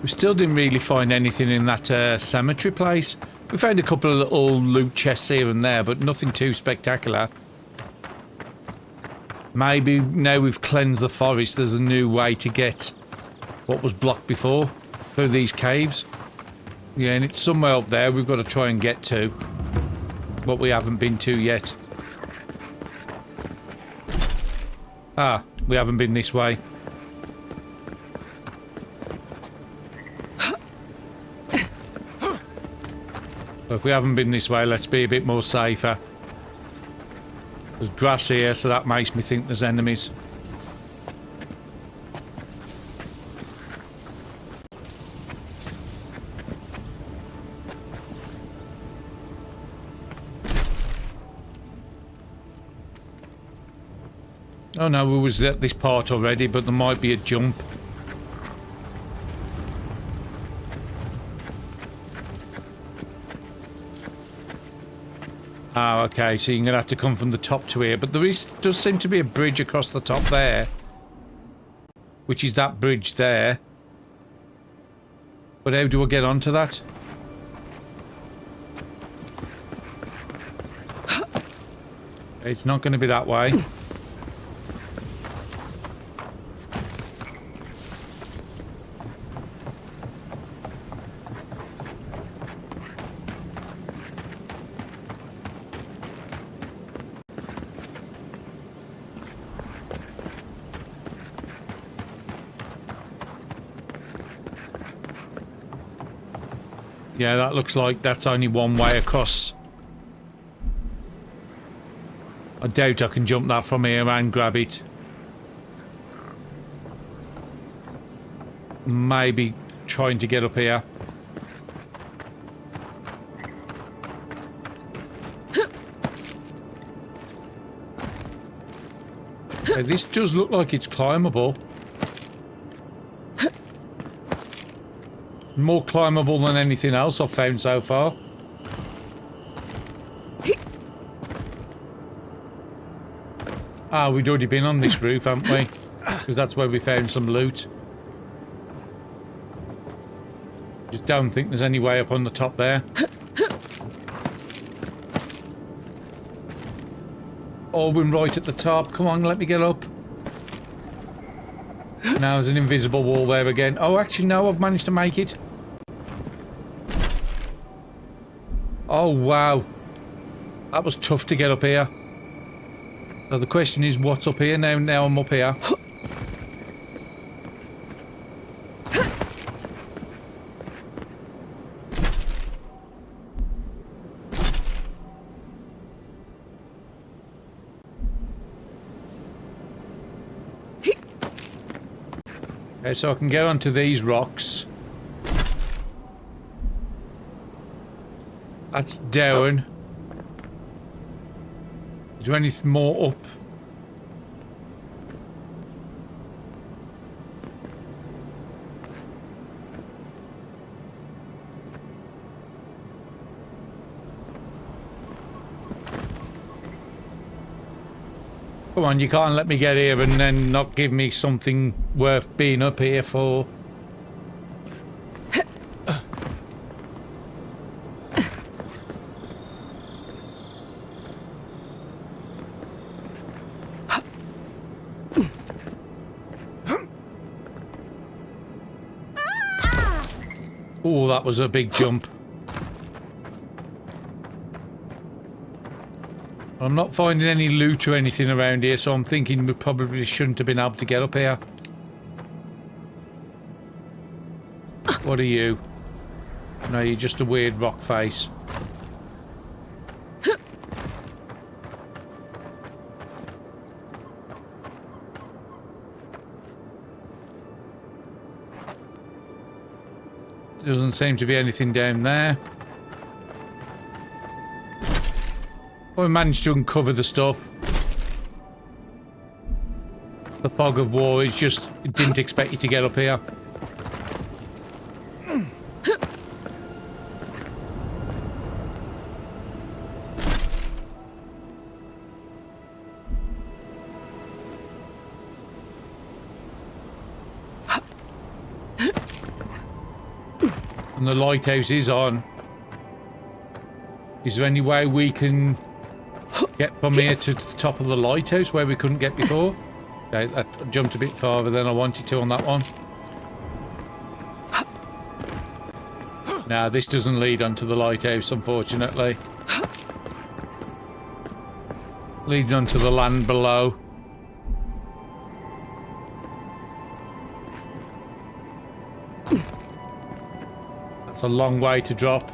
We still didn't really find anything in that cemetery place. We found a couple of little loot chests here and there, but nothing too spectacular. Maybe now we've cleansed the forest, there's a new way to get what was blocked before through these caves. Yeah, and it's somewhere up there we've got to try and get to. What we haven't been to yet. Ah, we haven't been this way. But if we haven't been this way, let's be a bit more safer. There's grass here, so that makes me think there's enemies. Oh no, we was at this part already, but there might be a jump. Ah, okay, so you're going to have to come from the top to here. But does seem to be a bridge across the top there. Which is that bridge there. But how do I get onto that? It's not going to be that way. Yeah, that looks like that's only one way across. I doubt I can jump that from here and grab it. Maybe trying to get up here. Okay, this does look like it's climbable. More climbable than anything else I've found so far. Ah, we'd already been on this roof, haven't we? Because that's where we found some loot. Just don't think there's any way up on the top there. Oh, we're right at the top. Come on, let me get up. Now there's an invisible wall there again. Oh, actually, no, I've managed to make it. Oh, wow. That was tough to get up here. So the question is, what's up here now? Now I'm up here. Okay, so I can get onto these rocks. That's down. Is there anything more up? Come on, you can't let me get here and then not give me something worth being up here for. Oh, that was a big jump. I'm not finding any loot or anything around here, so I'm thinking we probably shouldn't have been able to get up here. What are you? No, you're just a weird rock face. Doesn't seem to be anything down there. Well, we managed to uncover the stuff. The fog of war is just... It didn't expect you to get up here. And the lighthouse is on. Is there any way we can get from here to the top of the lighthouse where we couldn't get before? Okay, I jumped a bit farther than I wanted to on that one. Now this doesn't lead onto the lighthouse, unfortunately. Leads onto the land below. That's a long way to drop.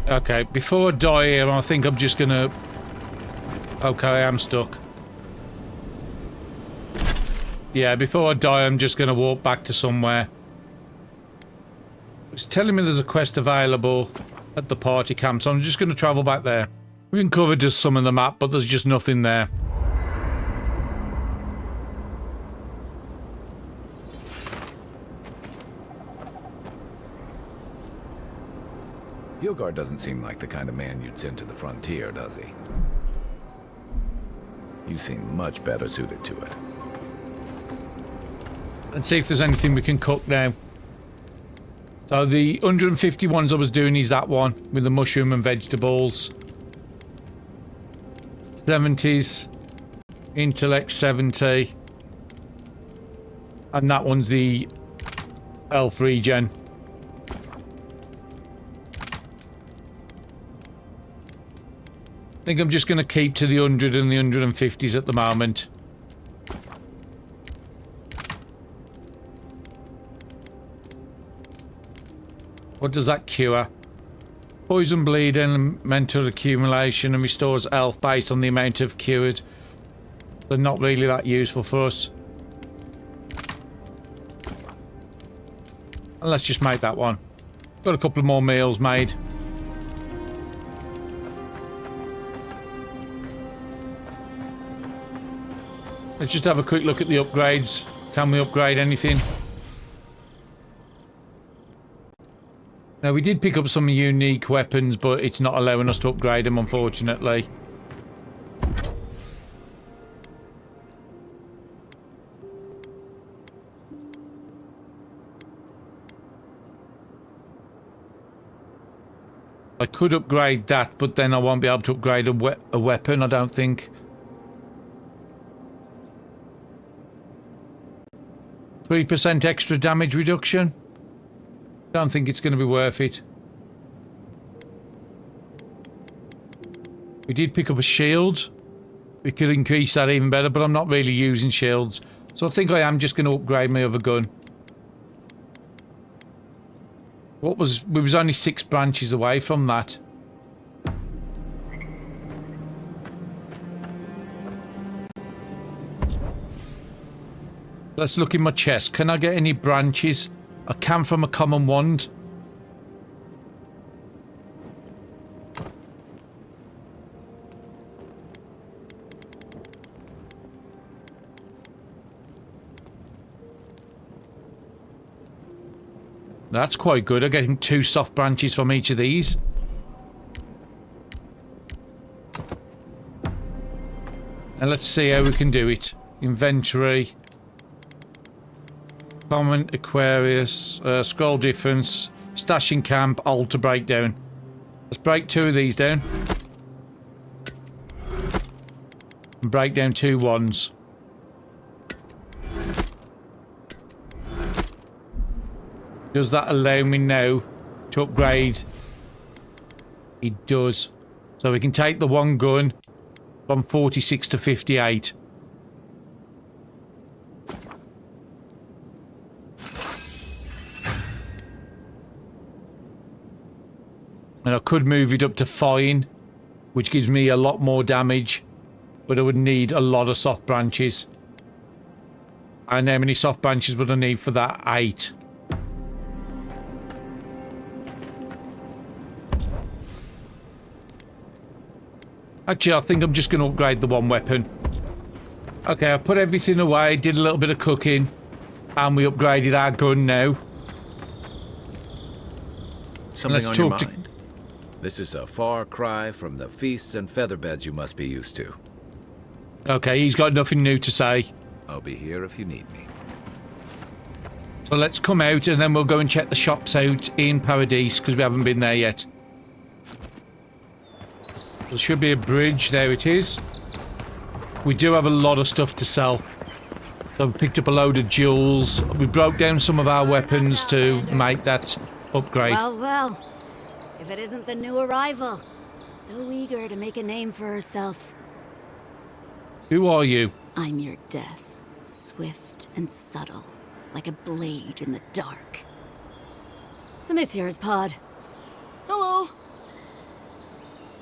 Okay, before I die here, I think I'm just gonna... Okay, I am stuck. Yeah, before I die, I'm just gonna walk back to somewhere. It's telling me there's a quest available at the party camp, so I'm just gonna travel back there. We can cover just some of the map, but there's just nothing there. Hilgard doesn't seem like the kind of man you'd send to the frontier, does he? You seem much better suited to it. Let's see if there's anything we can cook now. So the 150 ones I was doing is that one with the mushroom and vegetables. 70s. Intellect 70. And that one's the elf regen. I think I'm just going to keep to the 100 and the 150s at the moment. What does that cure? Poison bleed, elemental accumulation, and restores health based on the amount of cured. They're not really that useful for us. And let's just make that one. Got a couple of more meals made. Let's just have a quick look at the upgrades. Can we upgrade anything? Now, we did pick up some unique weapons, but it's not allowing us to upgrade them, unfortunately. I could upgrade that, but then I won't be able to upgrade a weapon, I don't think. 3% extra damage reduction. Don't think it's going to be worth it. We did pick up a shield. We could increase that even better, but I'm not really using shields. So I think I am just going to upgrade my other gun. We was only 6 branches away from that. Let's look in my chest. Can I get any branches? I can from a common wand. That's quite good. I'm getting 2 soft branches from each of these. And let's see how we can do it. Inventory. Common, Aquarius, scroll difference, stashing camp, altar breakdown. Let's break 2 of these down. And break down 2 wands. Does that allow me now to upgrade? It does. So we can take the one gun from 46 to 58. And I could move it up to fine, which gives me a lot more damage, but I would need a lot of soft branches. And how many soft branches would I need for that? 8. Actually, I think I'm just going to upgrade the one weapon. Okay, I put everything away, did a little bit of cooking, and we upgraded our gun now. Something on your mind? This is a far cry from the feasts and featherbeds you must be used to. Okay, he's got nothing new to say. I'll be here if you need me. So let's come out and then we'll go and check the shops out in Paradise, because we haven't been there yet. There should be a bridge. There it is. We do have a lot of stuff to sell. So we picked up a load of jewels. We broke down some of our weapons to make that upgrade. Well, well. If it isn't the new arrival. So eager to make a name for herself. Who are you? I'm your death. Swift and subtle. Like a blade in the dark. And this here is Pod. Hello.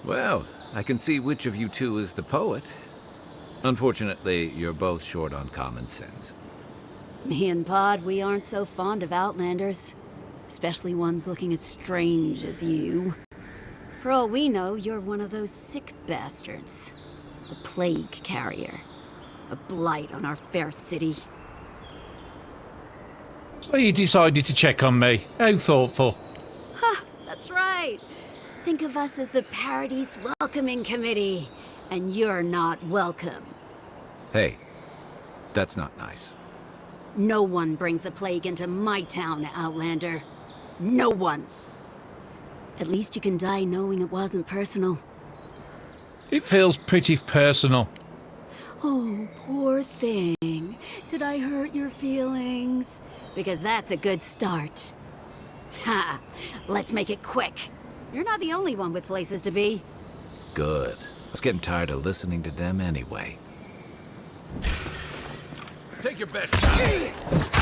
Well, I can see which of you two is the poet. Unfortunately, you're both short on common sense. Me and Pod, we aren't so fond of outlanders. Especially ones looking as strange as you. For all we know, you're one of those sick bastards. A plague carrier. A blight on our fair city. So you decided to check on me. How thoughtful. Ha! That's right. Think of us as the Paradise Welcoming Committee. And you're not welcome. Hey, that's not nice. No one brings the plague into my town, Outlander. No one. At least you can die knowing it wasn't personal. It feels pretty personal. Oh, poor thing. Did I hurt your feelings? Because that's a good start. Ha! Let's make it quick. You're not the only one with places to be. Good. I was getting tired of listening to them anyway. Take your best shot.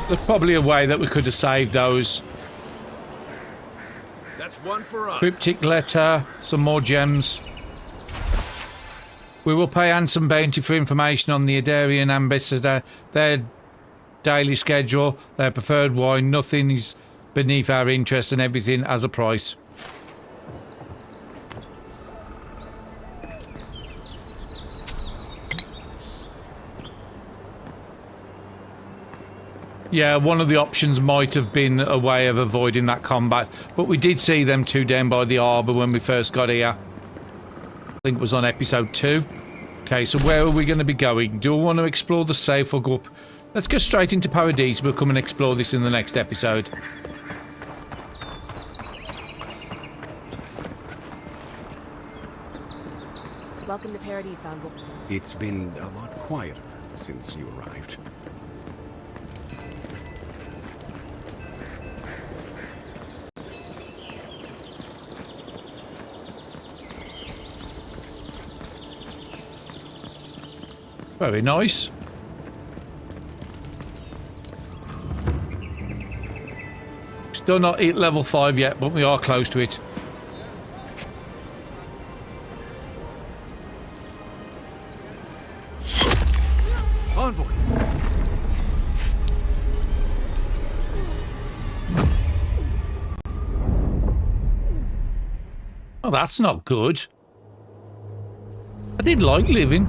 There's probably a way that we could have saved those. That's one for us. Cryptic letter, some more gems. We will pay handsome bounty for information on the Adarian ambassador, their daily schedule, their preferred wine. Nothing is beneath our interest, and everything as a price. Yeah, one of the options might have been a way of avoiding that combat, but we did see them two down by the harbour when we first got here. I think it was on episode 2. Okay, so where are we going to be going? Do I want to explore the safe or go up? Let's go straight into Paradise. We'll come and explore this in the next episode. Welcome to Paradise, Envoy. It's been a lot quieter since you arrived. Very nice. Still not at level 5 yet, but we are close to it. Envoy! Oh, that's not good. I did like living.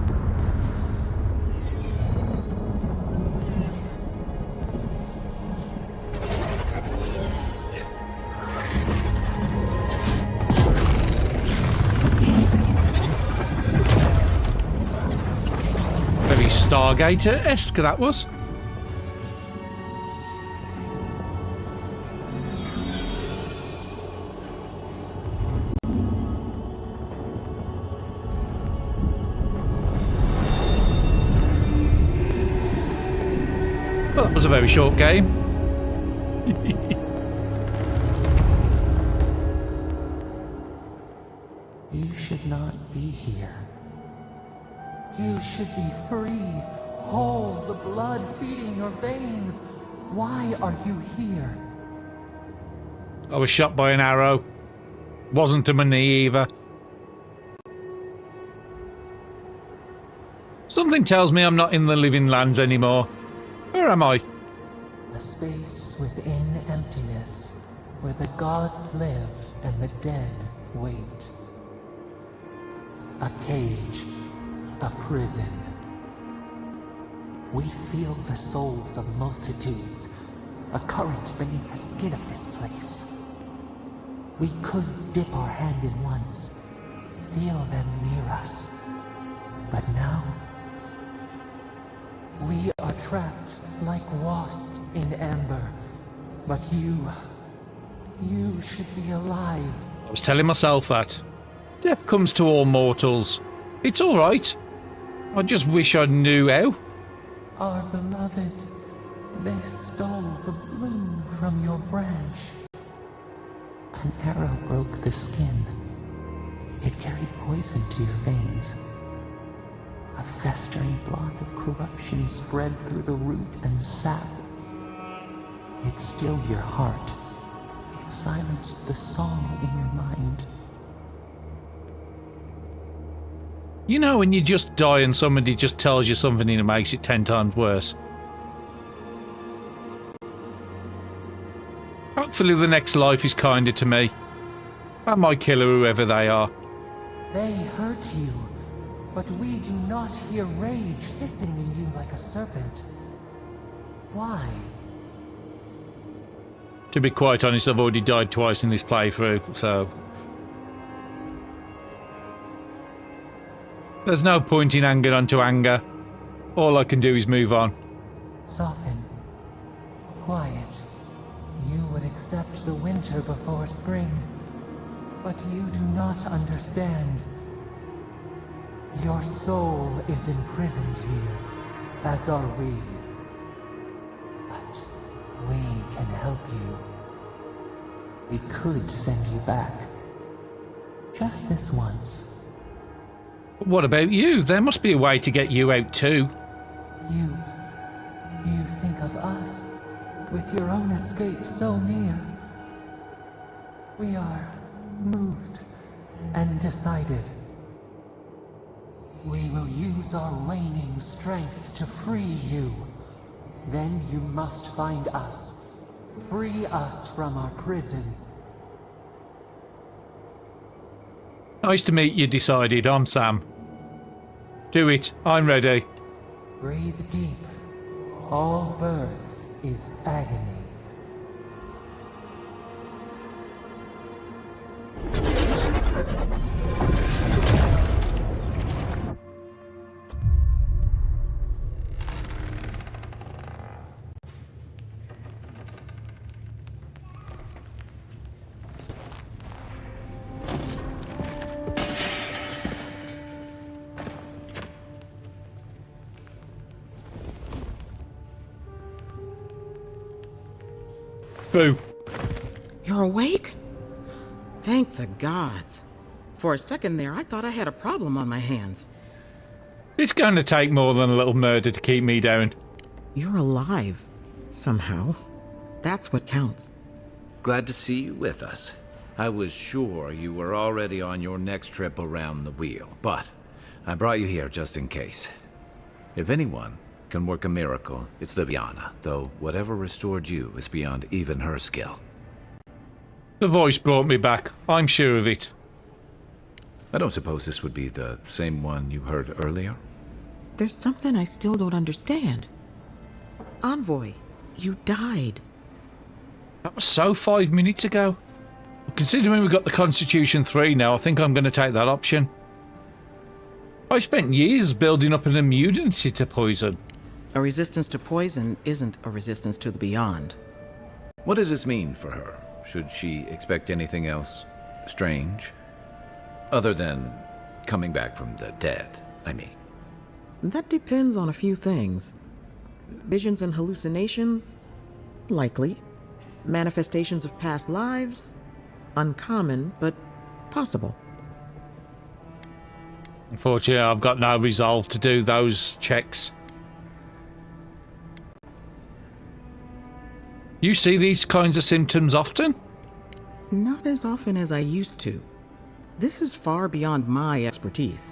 Very Stargater-esque, that was. Well, that was a very short game. You should not be here. You should be free, whole, the blood feeding your veins. Why are you here? I was shot by an arrow. Wasn't to my knee either. Something tells me I'm not in the living lands anymore. Where am I? A space within emptiness, where the gods live and the dead wait. A cage, a prison. We feel the souls of multitudes, a current beneath the skin of this place. We could dip our hand in once, feel them near us. But now, we are trapped like wasps in amber. But you should be alive. I was telling myself that. Death comes to all mortals. It's alright. I just wish I knew how. Our beloved, they stole the bloom from your branch. An arrow broke the skin. It carried poison to your veins. A festering blot of corruption spread through the root and sap. It stilled your heart. It silenced the song in your mind. You know when you just die and somebody just tells you something and it makes it 10 times worse? Hopefully the next life is kinder to me. I might kill whoever they are. They hurt you, but we do not hear rage hissing in you like a serpent. Why? To be quite honest, I've already died twice in this playthrough, so... There's no point in anger onto anger. All I can do is move on. Soften. Quiet. You would accept the winter before spring, but you do not understand. Your soul is imprisoned here, as are we. But we can help you. We could send you back. Just this once. What about you? There must be a way to get you out too. You think of us, with your own escape so near. We are moved and decided. We will use our waning strength to free you. Then you must find us. Free us from our prison. Nice to meet you, Decided. I'm Sam. Do it. I'm ready. Breathe deep. All birth is agony. Boo. You're awake? Thank the gods. For a second there, I thought I had a problem on my hands. It's going to take more than a little murder to keep me down. You're alive. Somehow. That's what counts. Glad to see you with us. I was sure you were already on your next trip around the wheel, but I brought you here just in case. If anyone can work a miracle, it's Liviana, though whatever restored you is beyond even her skill. The voice brought me back. I'm sure of it. I don't suppose this would be the same one you heard earlier? There's something I still don't understand. Envoy, you died. That was so 5 minutes ago. Considering we've got the Constitution 3 now, I think I'm going to take that option. I spent years building up an immunity to poison. A resistance to poison isn't a resistance to the beyond. What does this mean for her? Should she expect anything else strange? Other than coming back from the dead, I mean. That depends on a few things. Visions and hallucinations? Likely. Manifestations of past lives? Uncommon, but possible. Unfortunately, I've got no resolve to do those checks. You see these kinds of symptoms often? Not as often as I used to. This is far beyond my expertise.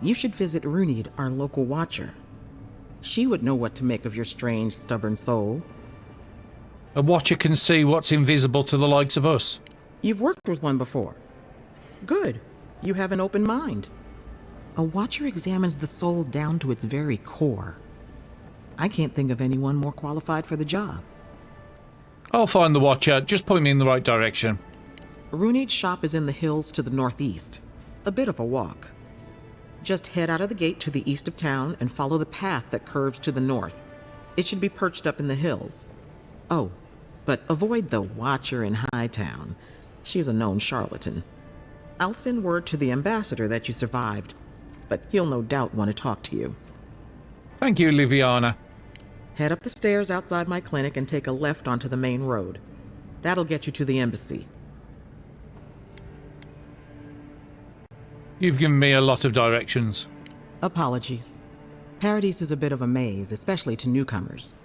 You should visit Runid, our local watcher. She would know what to make of your strange, stubborn soul. A watcher can see what's invisible to the likes of us. You've worked with one before. Good. You have an open mind. A watcher examines the soul down to its very core. I can't think of anyone more qualified for the job. I'll find the watcher. Just point me in the right direction. Runid's shop is in the hills to the northeast. A bit of a walk. Just head out of the gate to the east of town and follow the path that curves to the north. It should be perched up in the hills. Oh, but avoid the watcher in Hightown. She's a known charlatan. I'll send word to the ambassador that you survived, but he'll no doubt want to talk to you. Thank you, Liviana. Head up the stairs outside my clinic and take a left onto the main road. That'll get you to the embassy. You've given me a lot of directions. Apologies. Paradise is a bit of a maze, especially to newcomers.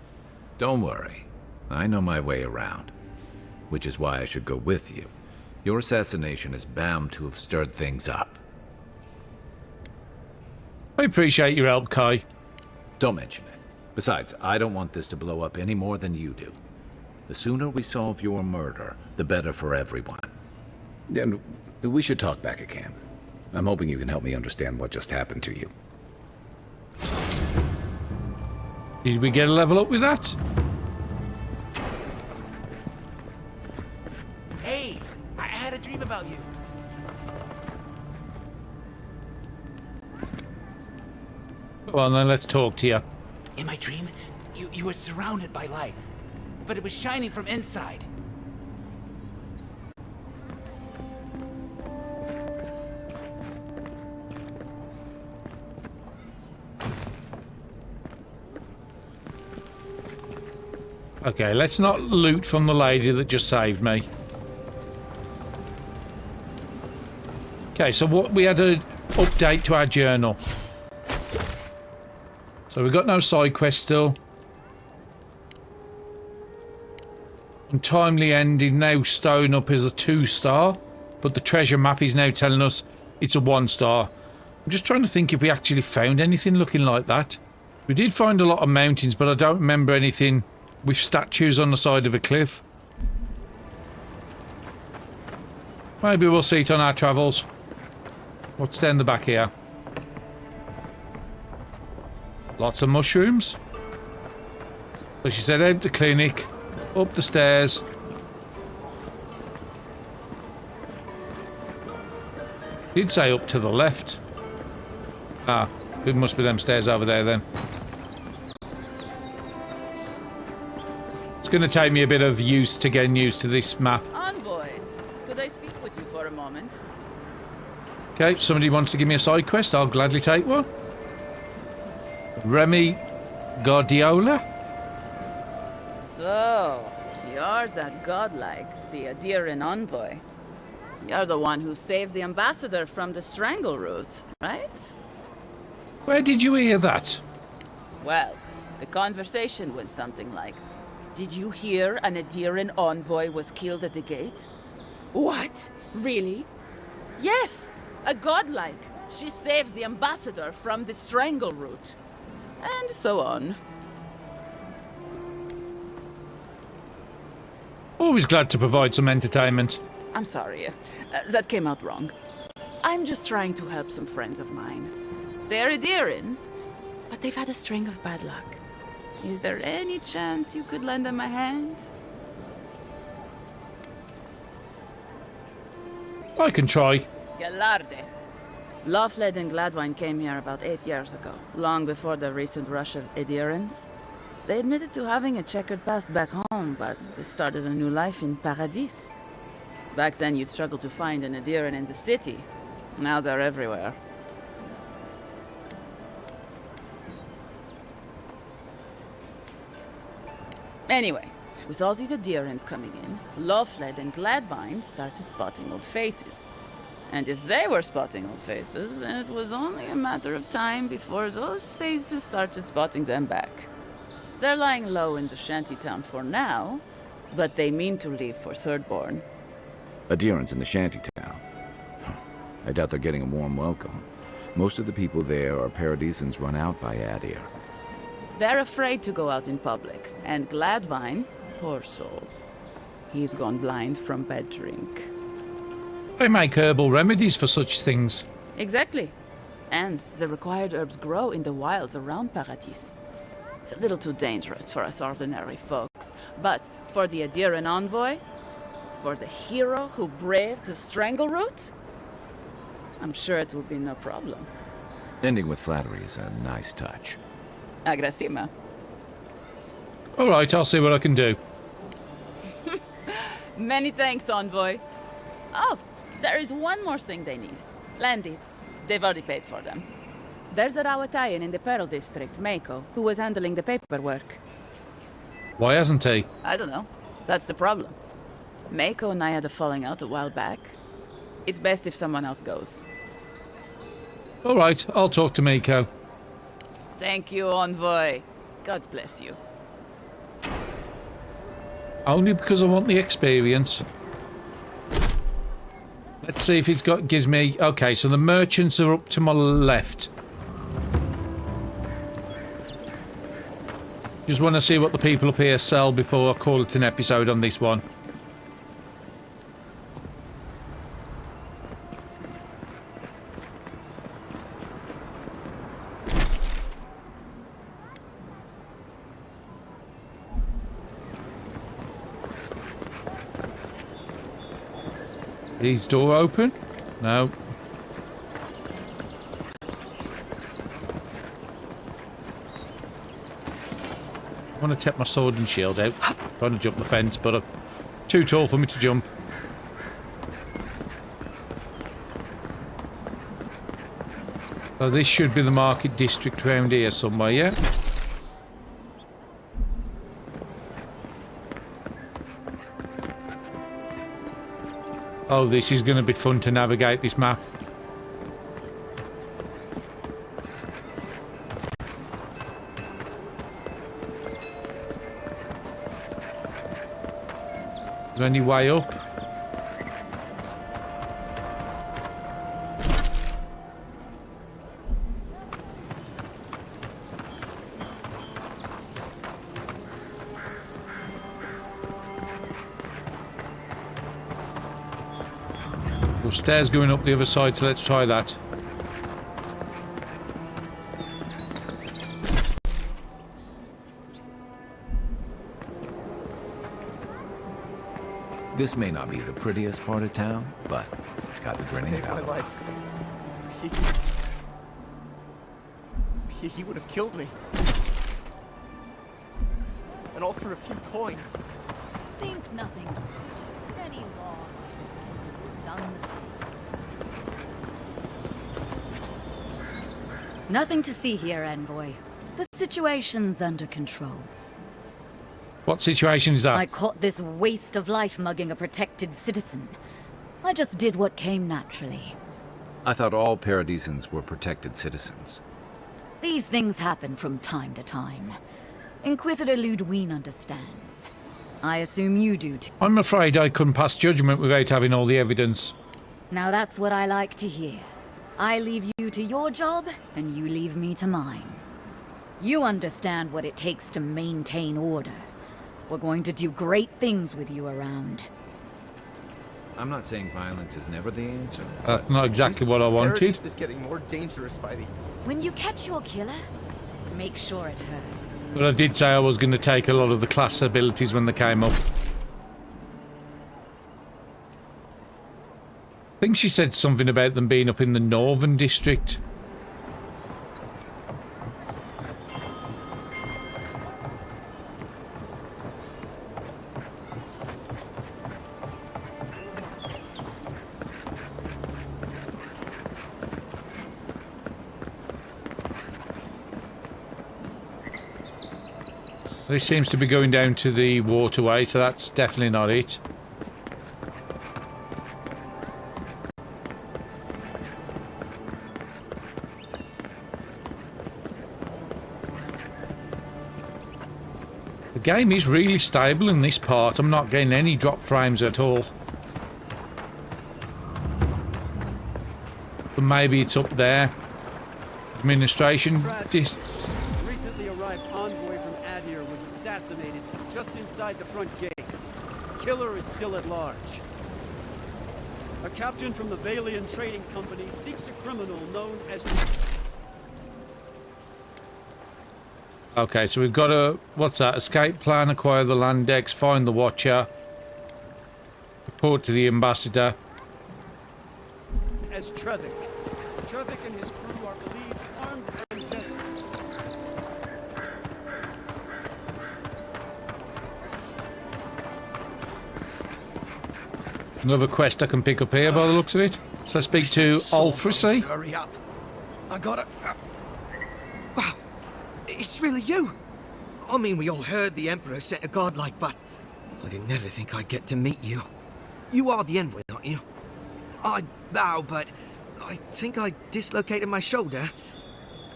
Don't worry. I know my way around. Which is why I should go with you. Your assassination is bound to have stirred things up. I appreciate your help, Kai. Don't mention it. Besides, I don't want this to blow up any more than you do. The sooner we solve your murder, the better for everyone. And we should talk back at camp. I'm hoping you can help me understand what just happened to you. Did we get a level up with that? Hey, I had a dream about you. Well, then let's talk to you. In my dream, you were surrounded by light, but it was shining from inside. Okay, let's not loot from the lady that just saved me. Okay, so what we had an update to our journal. So we've got no side quest still. Untimely ending now stone up as a 2-star, but the treasure map is now telling us it's a 1-star. I'm just trying to think if we actually found anything looking like that. We did find a lot of mountains, but I don't remember anything with statues on the side of a cliff. Maybe we'll see it on our travels. What's down the back here? Lots of mushrooms. So she said out the clinic, up the stairs. Did say up to the left. Ah, it must be them stairs over there then. It's going to take me a bit of use to getting used to this map. Envoy, could I speak with you for a moment? Okay, somebody wants to give me a side quest, I'll gladly take one. Remy Guardiola? So, you're that godlike, the Adiran envoy. You're the one who saves the ambassador from the strangle root, right? Where did you hear that? Well, the conversation went something like, did you hear an Adiran envoy was killed at the gate? What? Really? Yes! A godlike. She saves the ambassador from the strangle root. And so on. Always glad to provide some entertainment. I'm sorry. That came out wrong. I'm just trying to help some friends of mine. They're Adirans, but they've had a string of bad luck. Is there any chance you could lend them a hand? I can try. Galarde. Lawfled and Gladwine came here about 8 years ago, long before the recent rush of Adirans. They admitted to having a checkered past back home, but they started a new life in Paradis. Back then, you'd struggle to find an Adiran in the city. Now they're everywhere. Anyway, with all these Adirans coming in, Lawfled and Gladwine started spotting old faces. And if they were spotting old faces, it was only a matter of time before those faces started spotting them back. They're lying low in the shantytown for now, but they mean to leave for Thirdborn. Adirans in the shantytown. I doubt they're getting a warm welcome. Most of the people there are Paradisans run out by Adir. They're afraid to go out in public, and Gladwine, poor soul, he's gone blind from bad drink. They make herbal remedies for such things. Exactly. And the required herbs grow in the wilds around Paradis. It's a little too dangerous for us ordinary folks, but for the Adiran envoy, for the hero who braved the strangle root, I'm sure it will be no problem. Ending with flattery is a nice touch. Agrasima. Alright, I'll see what I can do. Many thanks, envoy. Oh, there is one more thing they need. Land deeds. They've already paid for them. There's a Rawatayan in the Pearl District, Mako, who was handling the paperwork. Why hasn't he? I don't know. That's the problem. Mako and I had a falling out a while back. It's best if someone else goes. Alright, I'll talk to Miko. Thank you, envoy. God bless you. Only because I want the experience. Let's see if gives me... Okay, so the merchants are up to my left. Just want to see what the people up here sell before I call it an episode on this one. Is door open? No. I want to take my sword and shield out. Trying to jump the fence, but I'm too tall for me to jump. So this should be the market district around here somewhere, yeah? Oh, this is going to be fun to navigate this map. Is there any way up? Stairs going up the other side, so let's try that. This may not be the prettiest part of town, but it's got the grinning Saved my valley. life. He would have killed me. And all for a few coins. Think nothing of it. Any law done the same. Nothing to see here, Envoy. The situation's under control. What situation is that? I caught this waste of life mugging a protected citizen. I just did what came naturally. I thought all Paradisans were protected citizens. These things happen from time to time. Inquisitor Ludwig understands. I assume you do too. I'm afraid I couldn't pass judgment without having all the evidence. Now that's what I like to hear. I leave you to your job, and you leave me to mine. You understand what it takes to maintain order. We're going to do great things with you around. I'm not saying violence is never the answer. Not exactly what I wanted. Paradis is getting more dangerous by the... When you catch your killer, make sure it hurts. But I did say I was going to take a lot of the class abilities when they came up. I think she said something about them being up in the northern district. This seems to be going down to the waterway, so that's definitely not it. The game is really stable in this part. I'm not getting any drop frames at all. But maybe it's up there. Administration. Recently arrived envoy from Adir was assassinated just inside the front gates. Killer is still at large. A captain from the Valian Trading Company seeks a criminal known as... Okay, so we've got a... What's that? Escape plan, acquire the land decks, find the Watcher. Report to the ambassador. as Trevik. Trevik and his crew are believed armed and dead. Another quest I can pick up here by the looks of it. So I speak to Alfrisi. Hurry up. I got it. Wow. It's really you. I mean, we all heard the Emperor sent a godlike, but I didn't ever think I'd get to meet you. You are the envoy, aren't you? I bow, but I think I dislocated my shoulder,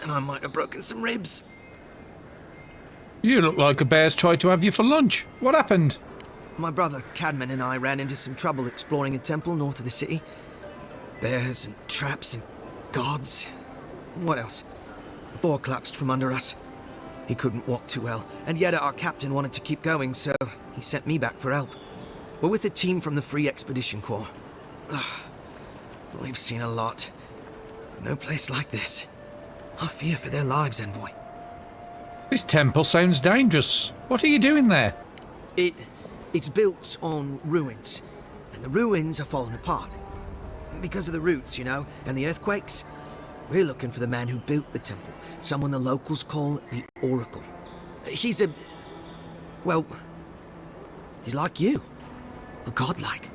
and I might have broken some ribs. You look like a bear's tried to have you for lunch. What happened? My brother Cadman and I ran into some trouble exploring a temple north of the city. Bears and traps and guards. What else? The floor collapsed from under us. He couldn't walk too well, and yet our captain wanted to keep going, so he sent me back for help. We're with a team from the Free Expedition Corps. We've seen a lot. No place like this. I fear for their lives, Envoy. This temple sounds dangerous. What are you doing there? It's built on ruins, and the ruins are falling apart. Because of the roots, you know, and the earthquakes. We're looking for the man who built the temple, someone the locals call the Oracle. He's a... well, he's like you. A godlike.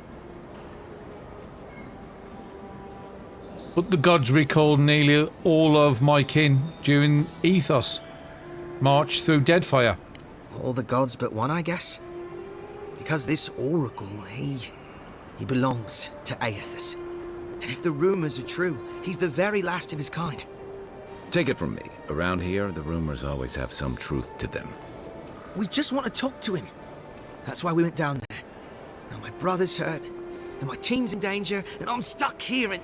But the gods recalled nearly all of my kin during Ethos. March through Deadfire. All the gods but one, I guess? Because this Oracle, he belongs to Aethys. And if the rumors are true, he's the very last of his kind. Take it from me. Around here, the rumors always have some truth to them. We just want to talk to him. That's why we went down there. Now my brother's hurt, and my team's in danger, and I'm stuck here and...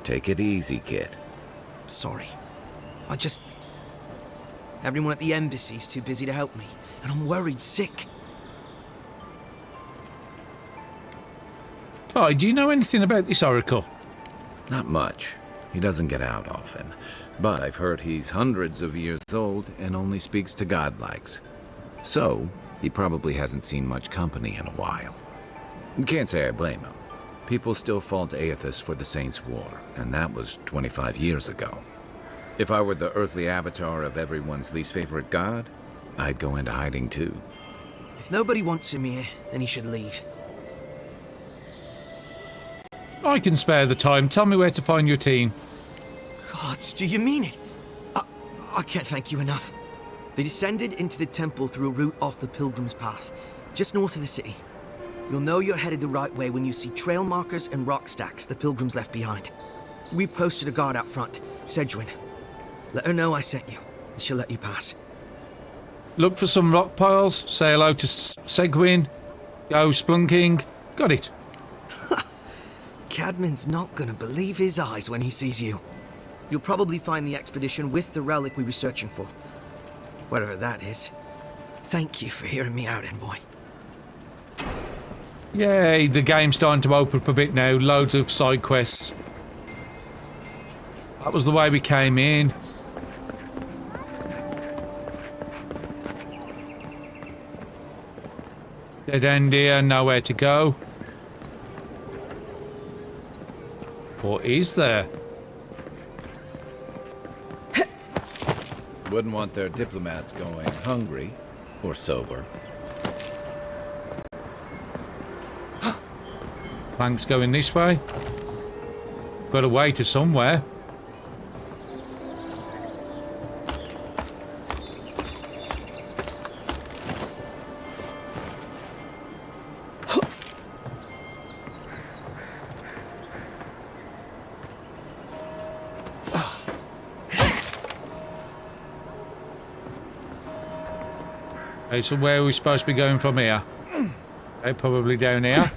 Take it easy, kid. Sorry. Everyone at the embassy's too busy to help me, and I'm worried sick. Oh, do you know anything about this Oracle? Not much. He doesn't get out often. But I've heard he's hundreds of years old and only speaks to godlikes. So, he probably hasn't seen much company in a while. Can't say I blame him. People still fault Aethys for the Saints' War, and that was 25 years ago. If I were the earthly avatar of everyone's least favorite god, I'd go into hiding too. If nobody wants him here, then he should leave. I can spare the time. Tell me where to find your team. Gods, do you mean it? I can't thank you enough. They descended into the temple through a route off the Pilgrim's Path, just north of the city. You'll know you're headed the right way when you see trail markers and rock stacks the Pilgrims left behind. We posted a guard out front, Sedgwin. Let her know I sent you, and she'll let you pass. Look for some rock piles. Say hello to Segwin. Go splunking. Got it. Cadman's not gonna believe his eyes when he sees you. You'll probably find the expedition with the relic we were searching for. Whatever that is. Thank you for hearing me out, Envoy. Yay, the game's starting to open up a bit now. Loads of side quests. That was the way we came in. Dead end here, nowhere to go. Or is there? Wouldn't want their diplomats going hungry or sober. Plank's going this way. Got a way to somewhere. Okay, so where are we supposed to be going from here? Okay, probably down here.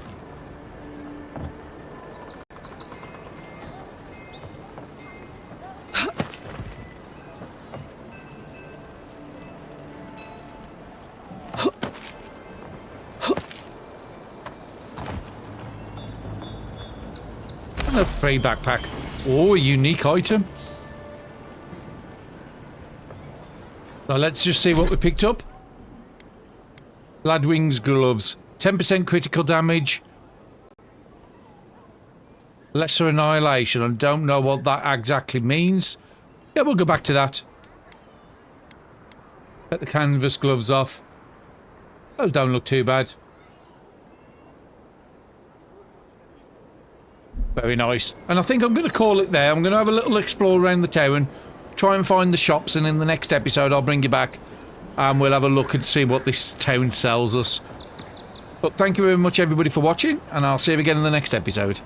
A free backpack. Oh, a unique item. So let's just see what we picked up. Gladwing's gloves. 10% critical damage. Lesser annihilation. I don't know what that exactly means. Yeah, we'll go back to that. Get the canvas gloves off. Those don't look too bad. Very nice. And I think I'm going to call it there. I'm going to have a little explore around the town. Try and find the shops, and in the next episode I'll bring you back. And we'll have a look and see what this town sells us. But thank you very much everybody for watching, and I'll see you again in the next episode.